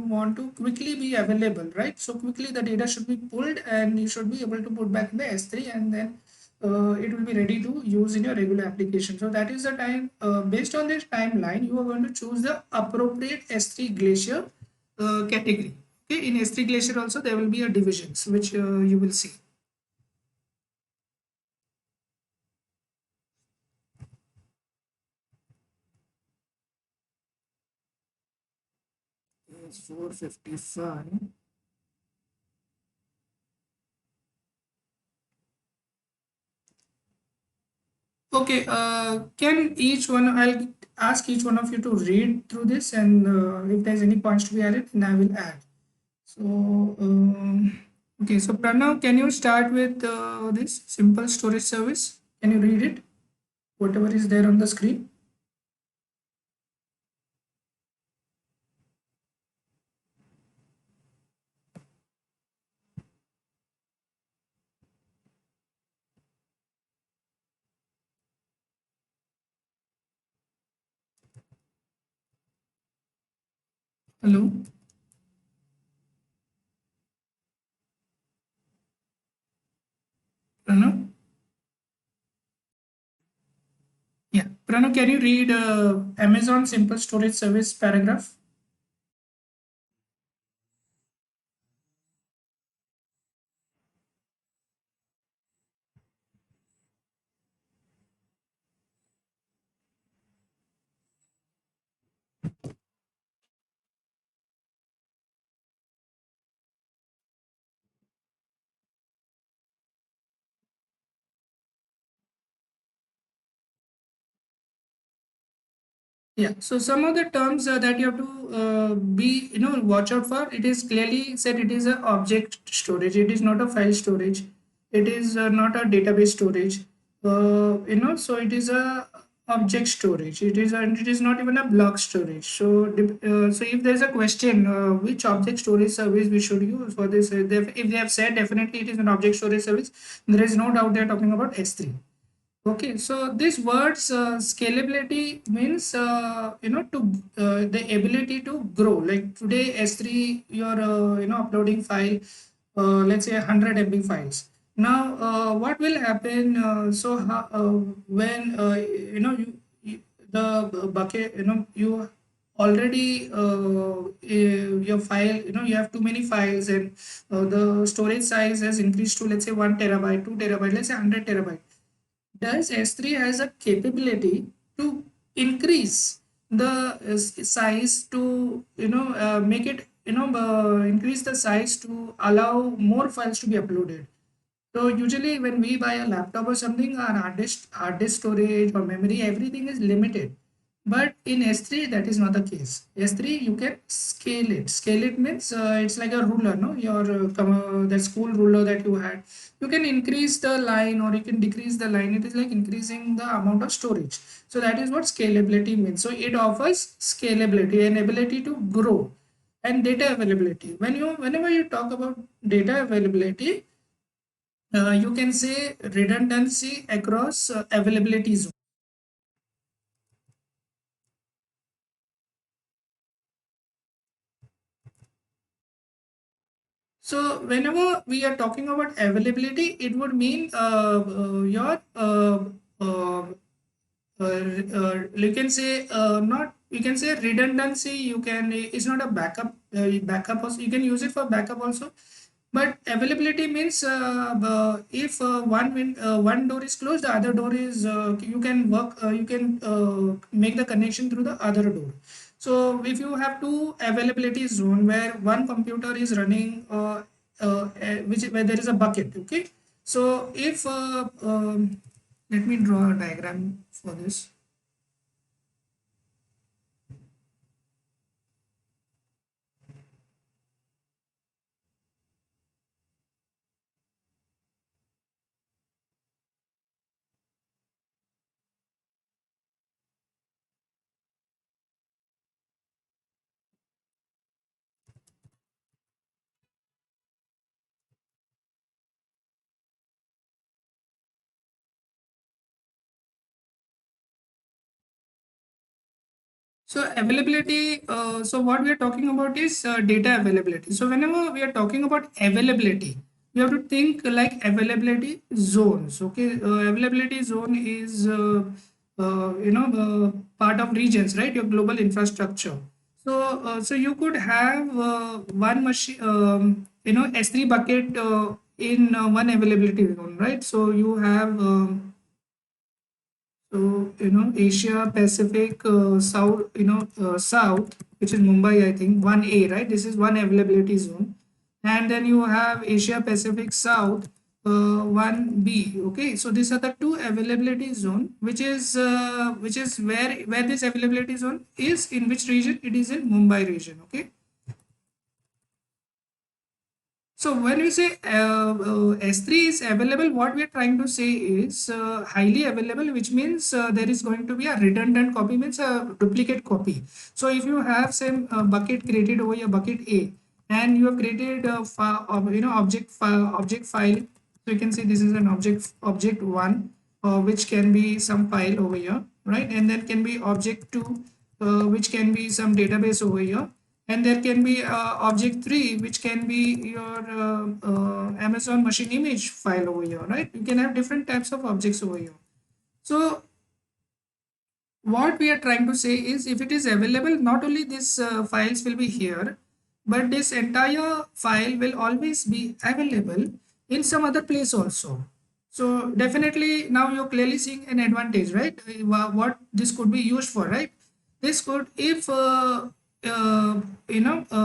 [SPEAKER 1] want to quickly be available, right? So quickly the data should be pulled and you should be able to put back in the S3, and then it will be ready to use in your regular application. So that is the time, based on this timeline you are going to choose the appropriate S3 Glacier category. Okay, in S3 Glacier also there will be a divisions which you will see. It's 4:55. Okay, can each one, I'll ask each one of you to read through this, and if there's any points to be added, then I will add. So, okay, so Pranav, can you start with this simple storage service? Can you read it? Whatever is there on the screen. Hello, Pranav? Yeah, Pranav, can you read Amazon simple storage service paragraph? Yeah, so some of the terms that you have to be, watch out for. It is clearly said it is a object storage. It is not a file storage. It is not a database storage. So it is a object storage. It is not even a block storage. So, so if there's a question, which object storage service we should use for this, if they have said definitely it is an object storage service, there is no doubt they are talking about S3. Okay, so this words scalability means to the ability to grow. Like today S3 you're uploading file, let's say 100 MB files. Now what will happen? When the bucket, you already your file, you have too many files, and the storage size has increased to, let's say, 1 TB, 2 TB, let's say 100 TB. Does S3 has a capability to increase the size to make it increase the size to allow more files to be uploaded. So usually when we buy a laptop or something, our hard disk storage or memory, everything is limited. But in S3, that is not the case. S3, you can scale it. Scale it means it's like a ruler, no? Your that school ruler that you had. You can increase the line or you can decrease the line. It is like increasing the amount of storage. So that is what scalability means. So it offers scalability and ability to grow and data availability. Whenever you talk about data availability, you can say redundancy across availability zone. So whenever we are talking about availability, it would mean your uh, you can say not you can say redundancy. You can it's not a backup. Backup also you can use it for backup also. But availability means if one door is closed, the other door is you can work you can make the connection through the other door. So if you have two availability zone where one computer is running which where there is a bucket, okay. So if let me draw a diagram for this. So availability, so what we are talking about is data availability. So whenever we are talking about availability, you have to think like availability zones. Okay, availability zone is part of regions, right? Your global infrastructure. So you could have one machine, S3 bucket in one availability zone, right? So you have Asia Pacific South, South, which is Mumbai, I think, 1A, right? This is one availability zone. And then you have Asia Pacific South, 1B. Okay, so these are the two availability zone, which is where this availability zone is in which region? It is in Mumbai region. Okay. So when we say S3 is available, what we are trying to say is highly available, which means there is going to be a redundant copy, means a duplicate copy. So if you have some bucket created over your bucket A, and you have created a object file, so you can see this is an object one, which can be some file over here, right? And then can be object two, which can be some database over here, and there can be object 3 which can be your Amazon machine image file over here, right? You can have different types of objects over here. So what we are trying to say is if it is available, not only these files will be here, but this entire file will always be available in some other place also. So definitely now you're clearly seeing an advantage, right? What this could be used for, right? This could, if uh, you know what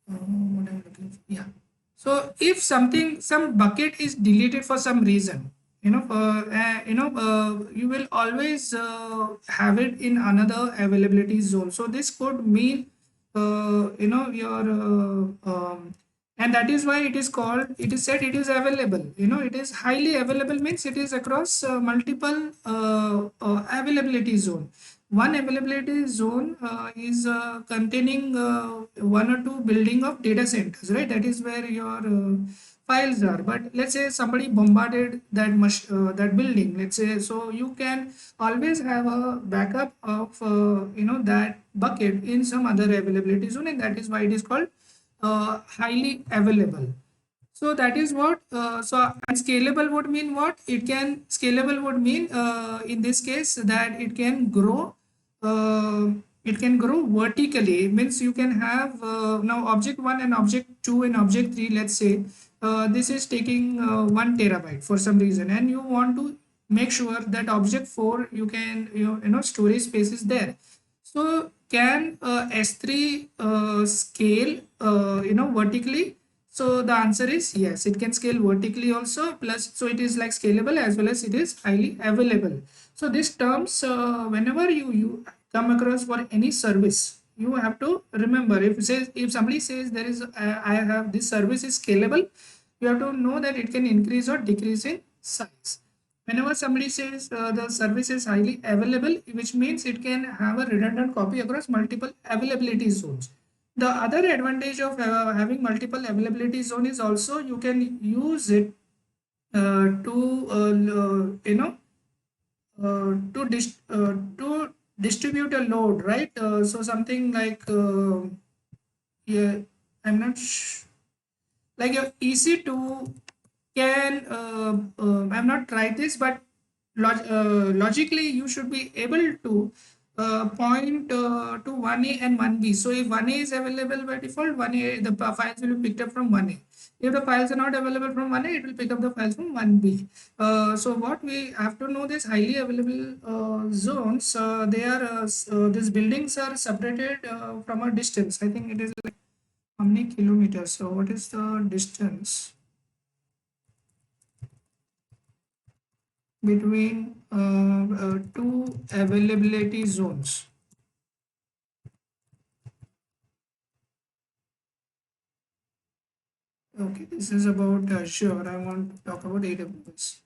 [SPEAKER 1] I'm looking for. Yeah. So if some bucket is deleted for some reason, you will always have it in another availability zone. So this could mean, your and that is why it is called. It is said it is available. It is highly available means it is across multiple availability zone. One availability zone is containing one or two building of data centers, right? That is where your files are. But let's say somebody bombarded that building. Let's say, so you can always have a backup of that bucket in some other availability zone, and that is why it is called highly available. So that is what, and scalable would mean what? Scalable would mean in this case that it can grow vertically. It means you can have now object 1 and object 2 and object 3, let's say this is taking 1 terabyte for some reason, and you want to make sure that object 4 you can storage space is there. So can S3 scale, vertically? So the answer is yes, it can scale vertically also. Plus, so it is like scalable as well as it is highly available. So these terms, whenever you come across for any service, you have to remember, if somebody says there is I have this service is scalable, you have to know that it can increase or decrease in size. Whenever somebody says the service is highly available, which means it can have a redundant copy across multiple availability zones. The other advantage of having multiple availability zone is also you can use it to to distribute a load, right? So something like yeah, I'm not like your EC2 can I'm not tried this, but logically you should be able to point to 1A and 1B. So if 1A is available by default, 1A the files will be picked up from 1A. If the files are not available from 1A, it will pick up the files from 1B. So what we have to know, this highly available zones, they are these buildings are separated from a distance. I think it is like how many kilometers. So what is the distance between two availability zones? Okay, this is about Azure. I want to talk about AWS.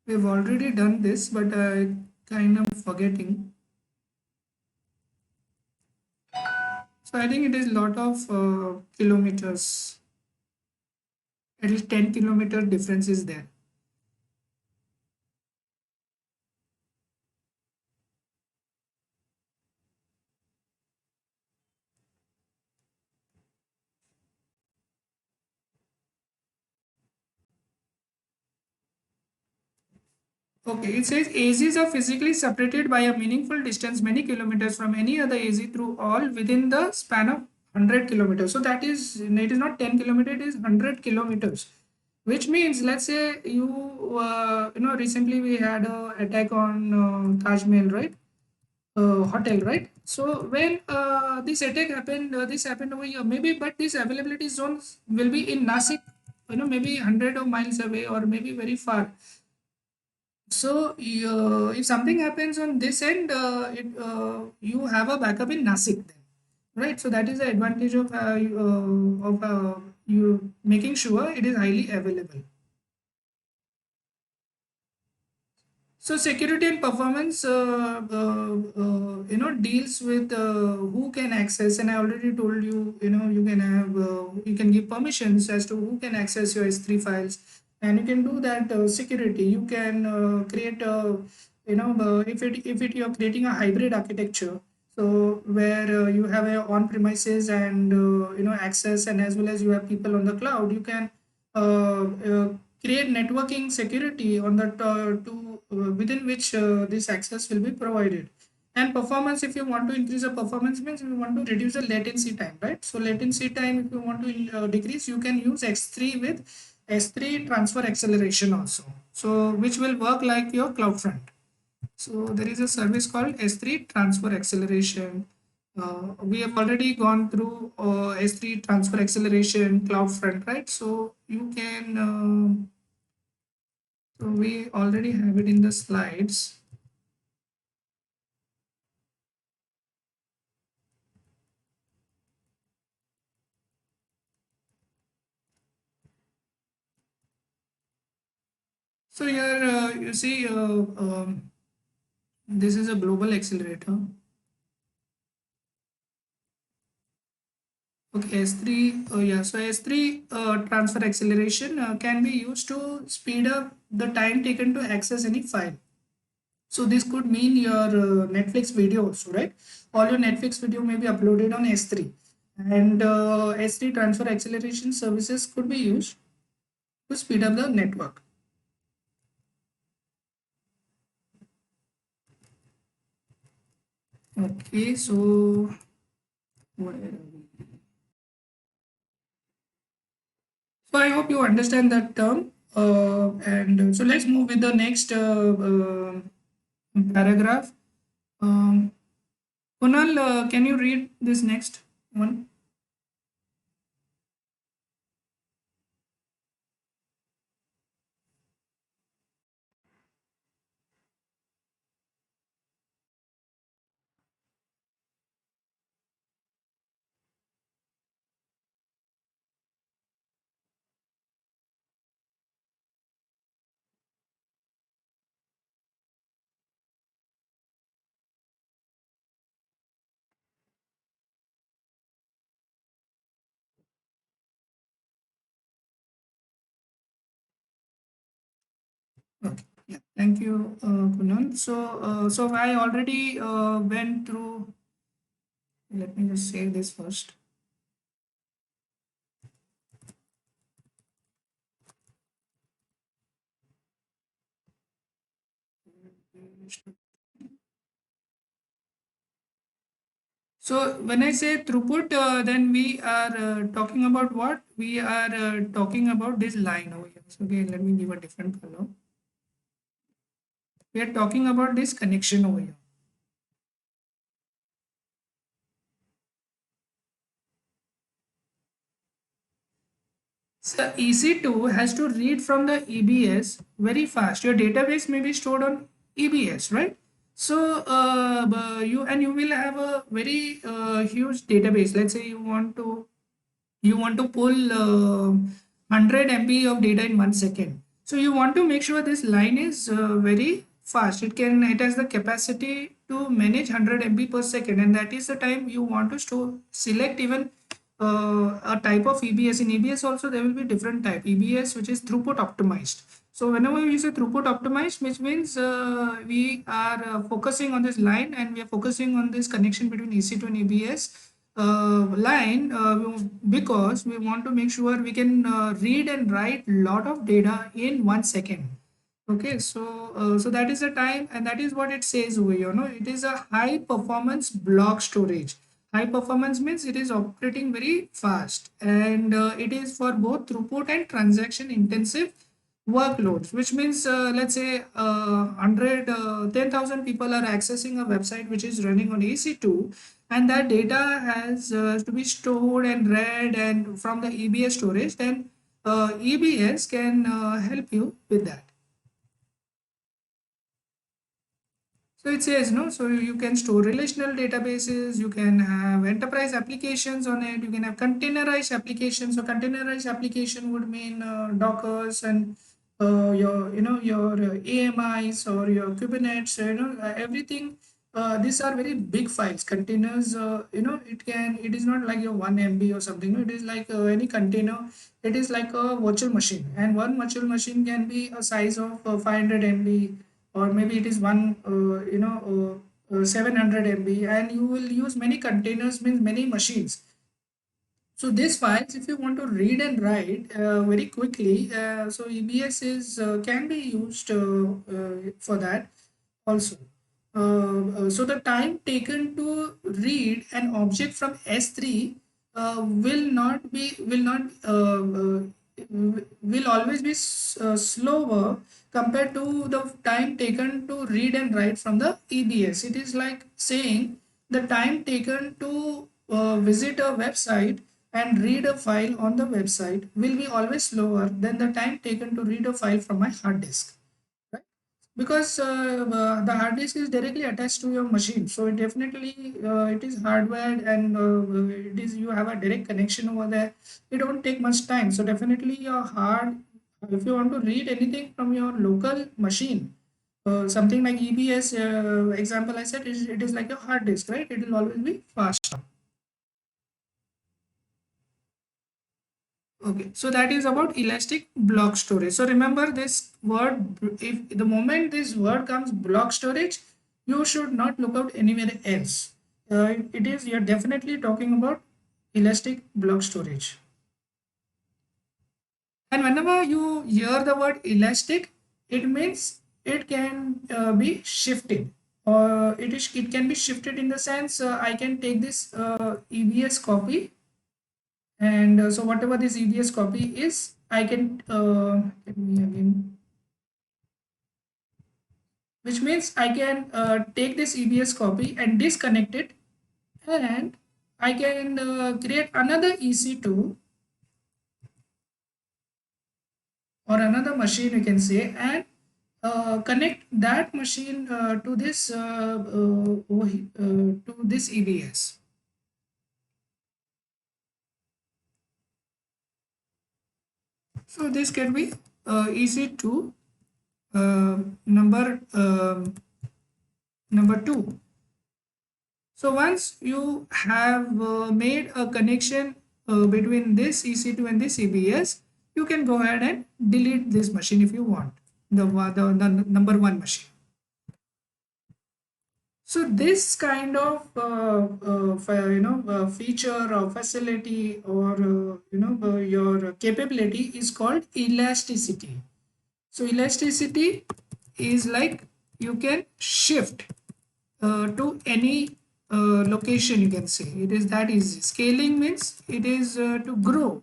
[SPEAKER 1] We've already done this, but I kind of forgetting. So I think it is lot of kilometers. At least 10-kilometer difference is there. Okay, it says AZs are physically separated by a meaningful distance many kilometers from any other AZ through all within the span of 100 kilometers. So that is, it is not 10 kilometers, it is 100 kilometers. Which means, let's say recently we had a attack on Taj Mahal, right? Hotel, right? So when this attack happened, this happened over here, maybe, but these availability zones will be in Nasik, maybe 100 of miles away or maybe very far. So if something happens on this end, you have a backup in Nasik then, right? So that is the advantage of you making sure it is highly available. So security and performance, deals with who can access, and I already told you, you can have, you can give permissions as to who can access your S3 files, and you can do that security. You can create a, if you're creating a hybrid architecture, so where you have a on premises and access, and as well as you have people on the cloud, you can create networking security on the to within which this access will be provided. And performance, if you want to increase the performance, means you want to reduce the latency time, right? So latency time, if you want to decrease, you can use x3 with S3 transfer acceleration also, so which will work like your CloudFront. So there is a service called S3 transfer acceleration. We have already gone through S3 transfer acceleration, CloudFront, right? So you can, so we already have it in the slides. So here you see, this is a global accelerator. Okay, S3, yeah, so S3 transfer acceleration can be used to speed up the time taken to access any file. So this could mean your Netflix video also, right? All your Netflix video may be uploaded on S3, and S3 transfer acceleration services could be used to speed up the network. Okay, so where are we? So I hope you understand that term. And so let's move with the next paragraph. Um, Kunal, can you read this next one? Okay. Yeah. Thank you, Kunal. So I already went through. Let me just say this first. So when I say throughput, then we are talking about what? We are talking about this line over here. So okay, let me give a different color. We are talking about this connection over here. So EC2 has to read from the EBS very fast. Your database may be stored on EBS, right? So you will have a very huge database. Let's say you want to pull 100 MB of data in 1 second. So you want to make sure this line is very fast. It has the capacity to manage 100 MB per second, and that is the time you want to store. Select even a type of EBS. In EBS also there will be different type. EBS which is throughput optimized. So whenever we say throughput optimized, which means we are focusing on this line and we are focusing on this connection between EC2 and EBS line because we want to make sure we can read and write lot of data in 1 second. Okay, so that is the time, and that is what it says over here. No, it is a high performance block storage. High performance means it is operating very fast, and it is for both throughput and transaction intensive workloads. Which means, let's say, 10,000 people are accessing a website which is running on EC2, and that data has to be stored and read and from the EBS storage. Then EBS can help you with that. So it says, no, so you can store relational databases, you can have enterprise applications on it, you can have containerized applications. So containerized application would mean Dockers and your AMIs or your Kubernetes, everything. These are very big files. Containers, it is not like your 1 MB or something. No, it is like any container. It is like a virtual machine, and one virtual machine can be a size of 500 MB, or maybe it is 700 MB, and you will use many containers, means many machines. So these files, if you want to read and write very quickly, so EBS is can be used for that also. So the time taken to read an object from S3 will always be slower compared to the time taken to read and write from the EBS. It is like saying the time taken to visit a website and read a file on the website will be always slower than the time taken to read a file from my hard disk, right? Because the hard disk is directly attached to your machine, so it definitely it is hardwired, and it is you have a direct connection over there. It don't take much time, so definitely your hard, if you want to read anything from your local machine, something like EBS example I said, it is like a hard disk, right? It will always be fast. Okay, so that is about elastic block storage. So remember this word, if the moment this word comes block storage, you should not look out anywhere else. It is, you're definitely talking about elastic block storage. And whenever you hear the word elastic, it means it can be shifted, or it can be shifted in the sense I can take this EBS copy, and so whatever this EBS copy is, I can let me again which means I can take this EBS copy and disconnect it, and I can create another EC2 or another machine, you can say, and connect that machine to this EBS. So this can be EC2 number number 2. So once you have made a connection between this EC2 and this EBS, you can go ahead and delete this machine if you want, the number 1 machine. So this kind of feature or facility or your capability is called elasticity. So elasticity is like you can shift to any location, you can say. It is that easy. Scaling means it is to grow,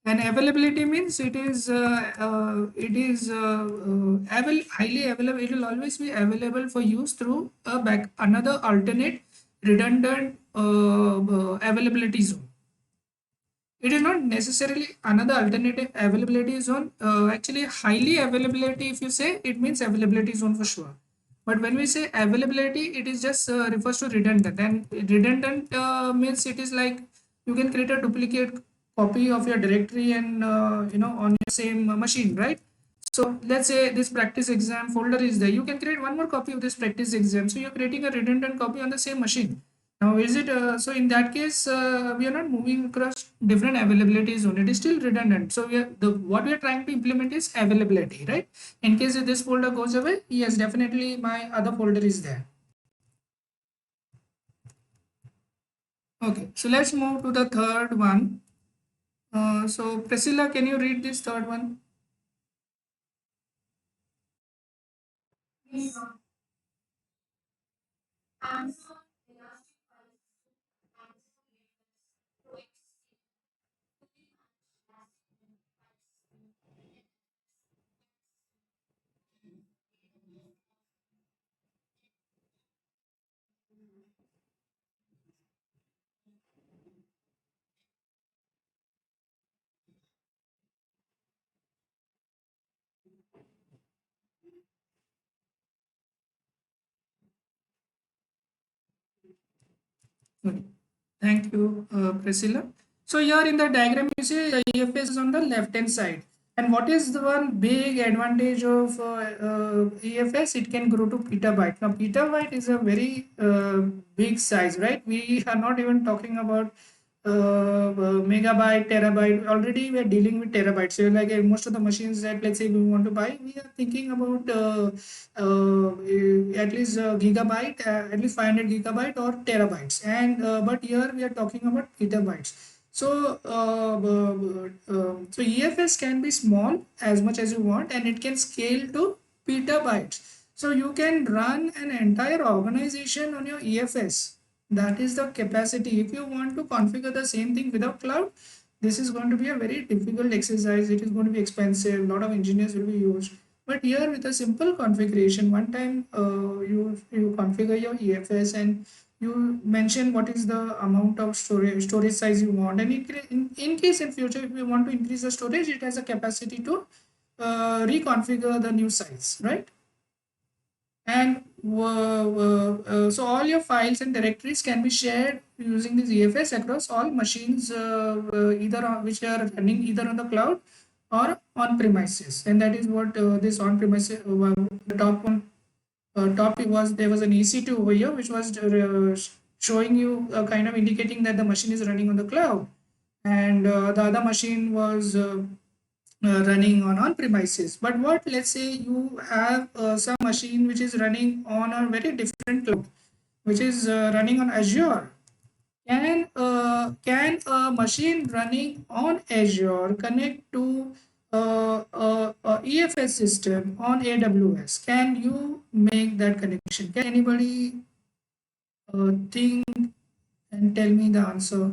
[SPEAKER 1] and availability means highly available. It will always be available for use through another alternate redundant availability zone. It is not necessarily another alternative availability zone. Actually, highly availability, if you say, it means availability zone for sure. But when we say availability, it is just refers to redundant. And redundant means it is like you can create a duplicate copy of your directory and on your same machine, right? So let's say this practice exam folder is there. You can create one more copy of this practice exam. So you're creating a redundant copy on the same machine. Now, is it so? In that case, we are not moving across different availability zone. It is still redundant. So what we are trying to implement is availability, right? In case if this folder goes away, yes, definitely my other folder is there. Okay, so let's move to the third one. So Priscilla, can you read this third one? Okay. Thank you, Priscilla. So here in the diagram, you see EFS is on the left hand side. And what is the one big advantage of EFS? It can grow to petabyte. Now, petabyte is a very big size, right? We are not even talking about megabyte, terabyte. Already we are dealing with terabytes. So like most of the machines that let's say we want to buy, we are thinking about at least gigabyte, at least 500 gigabyte or terabytes. And but here we are talking about petabytes. So so EFS can be small as much as you want, and it can scale to petabytes. So you can run an entire organization on your EFS. That is the capacity. If you want to configure the same thing without cloud, this is going to be a very difficult exercise. It is going to be expensive. A lot of engineers will be used. But here with a simple configuration, one time you configure your EFS and you mention what is the amount of storage size you want, and in case in future if you want to increase the storage, it has a capacity to reconfigure the new size, right? And so all your files and directories can be shared using this EFS across all machines, which are running either on the cloud or on premises. And that is what this on premises, the top one, top was there was an EC2 over here, which was showing you kind of indicating that the machine is running on the cloud, and the other machine was running on premises. But what, let's say you have some machine which is running on a very different cloud, which is running on Azure. Can a machine running on Azure connect to EFS system on AWS? Can you make that connection? Can anybody think and tell me the answer?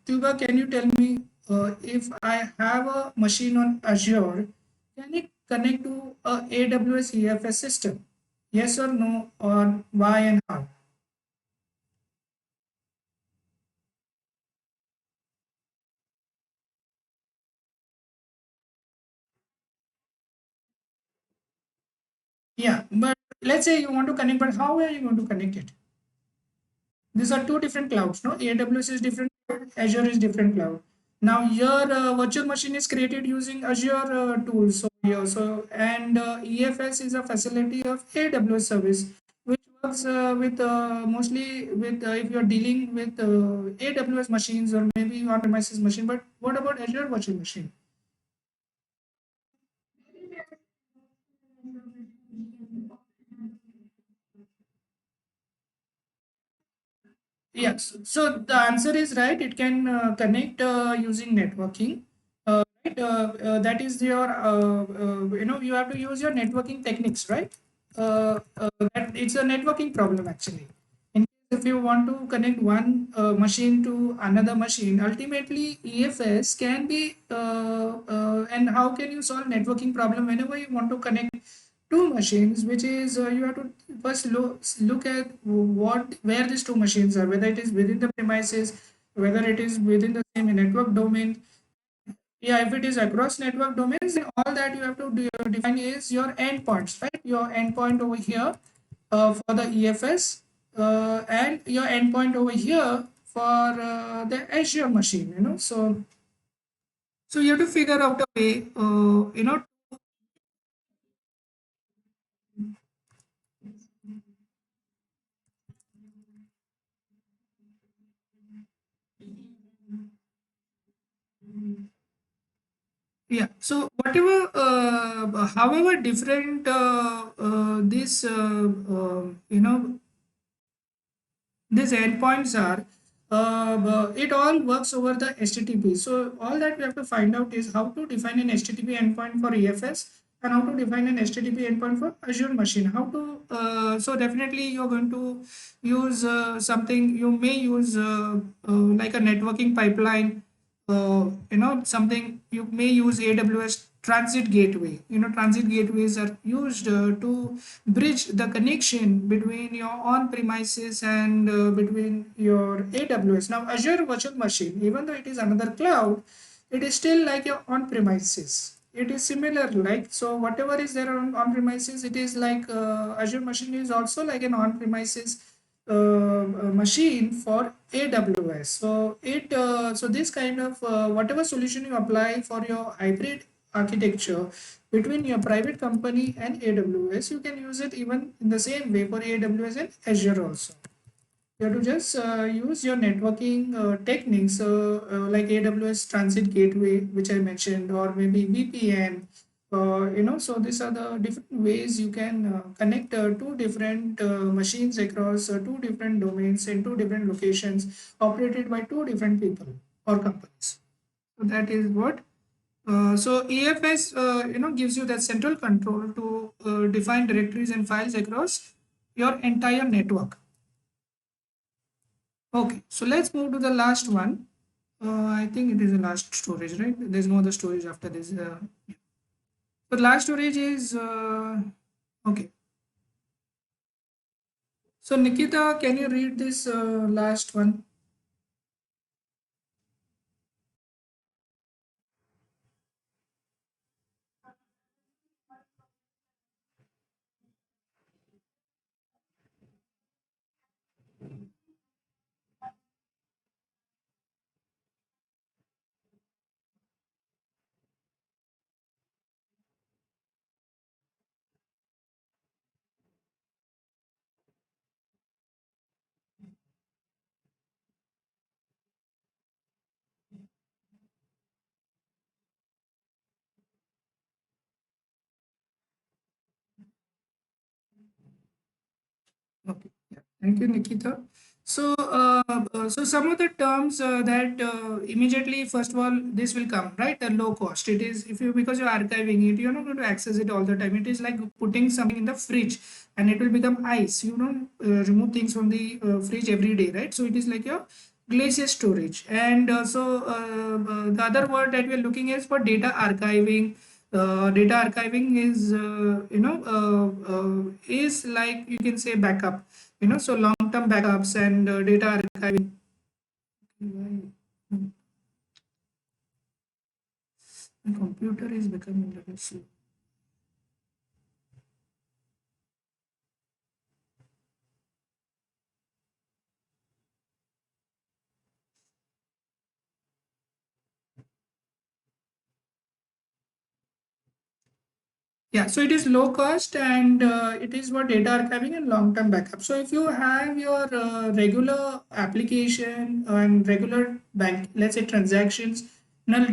[SPEAKER 1] Tuba, can you tell me if I have a machine on Azure, can it connect to a AWS EFS system? Yes or no, or why and how? Yeah, but let's say you want to connect, but how are you going to connect it? These are two different clouds, no? AWS is different, Azure is different cloud. Now your virtual machine is created using Azure tools. So, yeah, so and EFS is a facility of AWS service, which works with mostly with if you're dealing with AWS machines or maybe on-premises machine. But what about Azure virtual machine? Yes. So the answer is right. It can connect using networking. Right. That is your, you have to use your networking techniques, right? It's a networking problem actually. In case if you want to connect one machine to another machine, ultimately EFS can be, and how can you solve networking problem whenever you want to connect two machines, which is you have to first look at what where these two machines are, whether it is within the premises, whether it is within the same network domain. Yeah, if it is across network domains, then all that you have to define is your endpoints, right? Your endpoint over here for the EFS, and your endpoint over here for the Azure machine. So you have to figure out a way, yeah. So whatever, however different this, these endpoints are, it all works over the HTTP. So all that we have to find out is how to define an HTTP endpoint for EFS and how to define an HTTP endpoint for Azure machine. How to, so definitely you're going to use something, you may use like a networking pipeline, something you may use AWS transit gateway. Transit gateways are used to bridge the connection between your on premises and between your AWS. Now Azure virtual machine, even though it is another cloud, it is still like your on premises. It is similar, like, so whatever is there on premises, it is like Azure machine is also like an on premises machine for AWS. So this kind of whatever solution you apply for your hybrid architecture between your private company and AWS, you can use it even in the same way for AWS and Azure also. You have to just use your networking techniques, like AWS Transit Gateway, which I mentioned, or maybe VPN. So these are the different ways you can connect two different machines across two different domains in two different locations, operated by two different people or companies. So that is what. So EFS, gives you that central control to define directories and files across your entire network. Okay, so let's move to the last one. I think it is the last storage, right? There's no other storage after this. The last storage is okay. So Nikita, can you read this last one? Okay, yeah. Thank you, Nikita. So some of the terms that immediately, first of all, this will come, right? A low cost. It is, if you, because you're archiving it, you're not going to access it all the time. It is like putting something in the fridge and it will become ice. You don't remove things from the fridge every day, right? So it is like your glacier storage. And the other word that we're looking is for data archiving, Data archiving is is like you can say backup, so long term backups and data archiving. My computer is becoming little slow. Yeah, so it is low cost and it is for data archiving and long-term backup. So if you have your regular application and regular bank, let's say transactional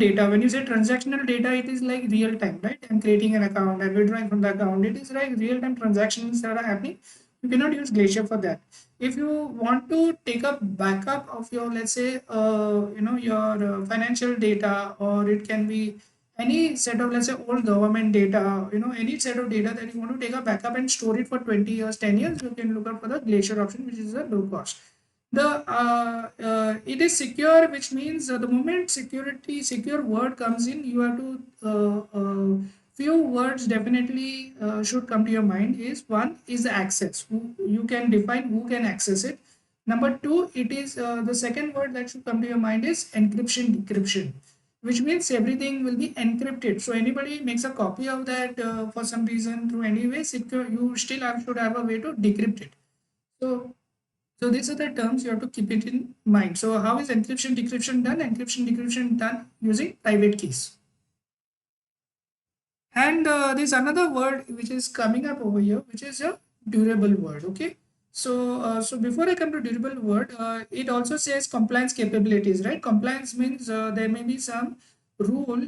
[SPEAKER 1] data. When you say transactional data, it is like real time, right? I'm creating an account and withdrawing from the account. It is like real time transactions that are happening. You cannot use Glacier for that. If you want to take a backup of your, let's say, your financial data, or it can be any set of, let's say, old government data, any set of data that you want to take a backup and store it for 20 years, 10 years, you can look out for the Glacier option, which is a low cost. It is secure, which means the moment secure word comes in, you have to few words definitely should come to your mind. Is one is the access, who you can define who can access it. Number two, it is the second word that should come to your mind is encryption decryption, which means everything will be encrypted. So anybody makes a copy of that for some reason through any way secure, you still should have a way to decrypt it. So these are the terms you have to keep it in mind. So how is encryption decryption done? Encryption decryption done using private keys. And there's another word which is coming up over here, which is a durable word. Okay. So before I come to durable word, it also says compliance capabilities, right? Compliance means there may be some rule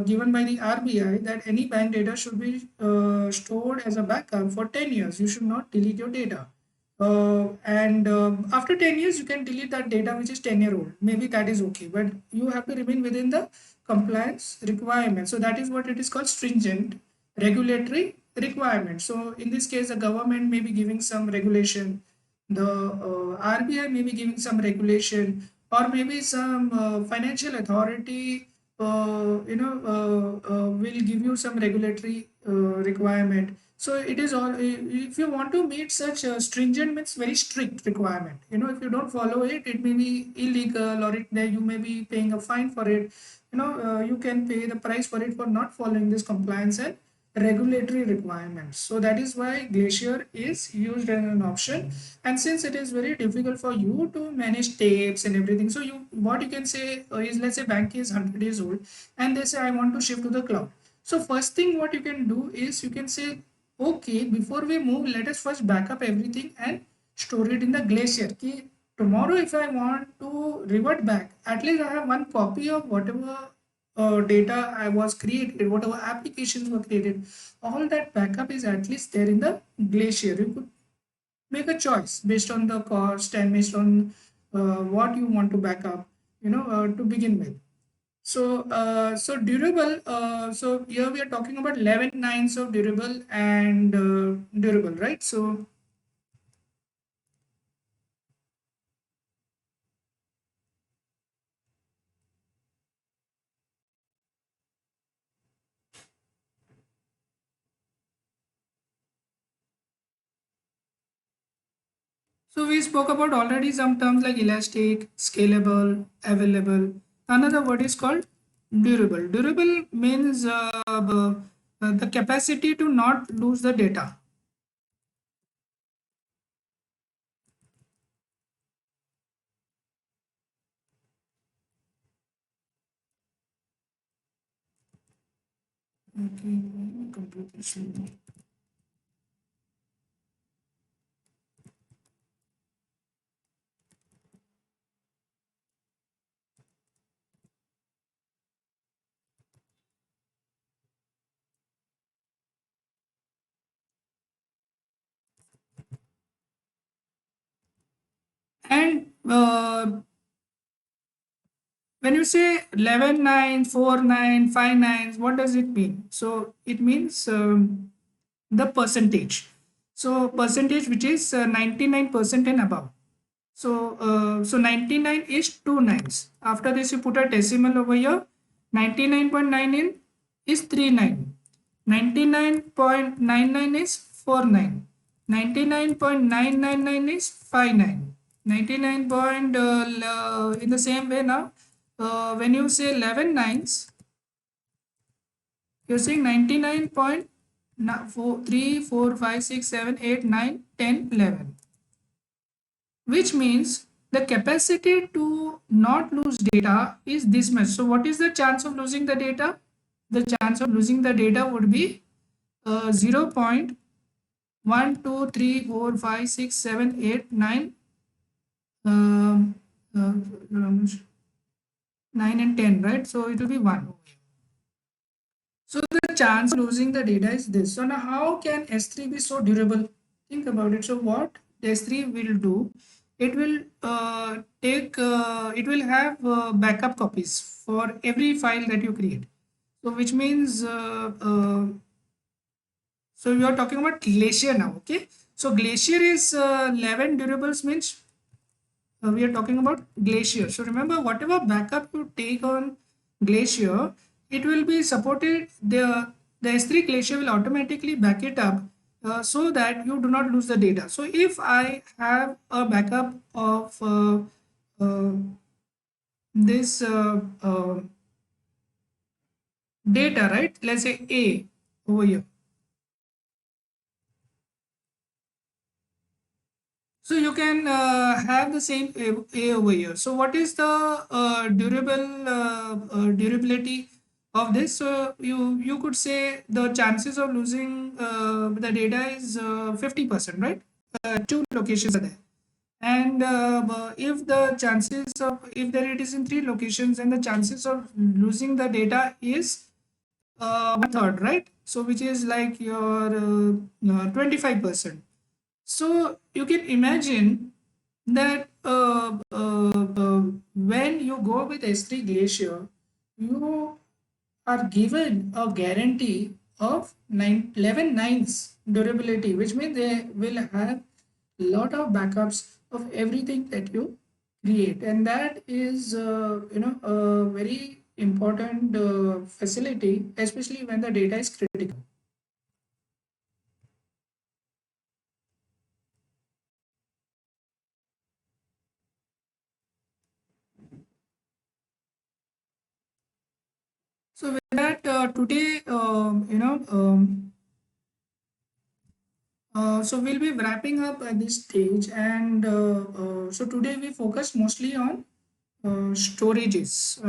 [SPEAKER 1] given by the RBI that any bank data should be stored as a backup for 10 years. You should not delete your data. And after 10 years, you can delete that data which is 10-year old. Maybe that is okay, but you have to remain within the compliance requirement. So that is what it is called, stringent regulatory requirement. So in this case, the government may be giving some regulation, the RBI may be giving some regulation, or maybe some financial authority will give you some regulatory requirement. So it is all, if you want to meet such stringent means very strict requirement, if you don't follow it, it may be illegal, or you may be paying a fine for it. You can pay the price for it for not following this compliance and regulatory requirements. So that is why Glacier is used as an option. And since it is very difficult for you to manage tapes and everything, so what you can say is, let's say bank is 100 years old and they say I want to shift to the cloud. So first thing what you can do is you can say, okay, before we move, let us first back up everything and store it in the Glacier. Ki tomorrow if I want to revert back, at least I have one copy of whatever data I was created, whatever applications were created, all that backup is at least there in the Glacier. You could make a choice based on the cost and based on what you want to back up, to begin with. So durable. So here we are talking about 11 nines of durable and durable, right? So we spoke about already some terms like elastic, scalable, available. Another word is called durable. Durable means the capacity to not lose the data. Okay, computer slow. And when you say 11 nines, 4 nines, 5 nines, what does it mean? So it means the percentage. So percentage which is 99% and above. So 99 is two nines. After this, you put a decimal over here. 99.9 is 39. 99.99 is 49. 99.999 is 59. 99 point in the same way now, when you say 11 nines, you're saying 99.3, 4, 5, 6, 7, 8, 9, 10, 11, which means the capacity to not lose data is this much. So what is the chance of losing the data? The chance of losing the data would be 0.1, 2, 3, 4, 5, 6, 7, 8, 9, um, uh, 9 and 10, right? So it will be 1. So the chance of losing the data is this. So now how can S3 be so durable? Think about it. So what S3 will do, it will it will have backup copies for every file that you create. So which means, so we are talking about Glacier now, okay? So Glacier is 11 durables means we are talking about Glacier. So remember, whatever backup you take on Glacier, it will be supported. The S3 Glacier will automatically back it up so that you do not lose the data. So if I have a backup of uh, this data, right? Let's say A over here. So you can have the same A over here. So what is the durability of this? So you could say the chances of losing the data is 50%, right? Two locations are there. And if the chances of, if there it is in three locations, then the chances of losing the data is one third, right? So which is like your 25%. So you can imagine that when you go with S3 Glacier, you are given a guarantee of 11 nines durability, which means they will have lot of backups of everything that you create, and that is a very important facility, especially when the data is critical. So with that, today, so we'll be wrapping up at this stage, and so today we focus mostly on storages.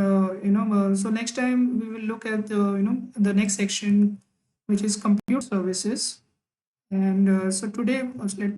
[SPEAKER 1] So next time we will look at the next section, which is compute services, and so today, let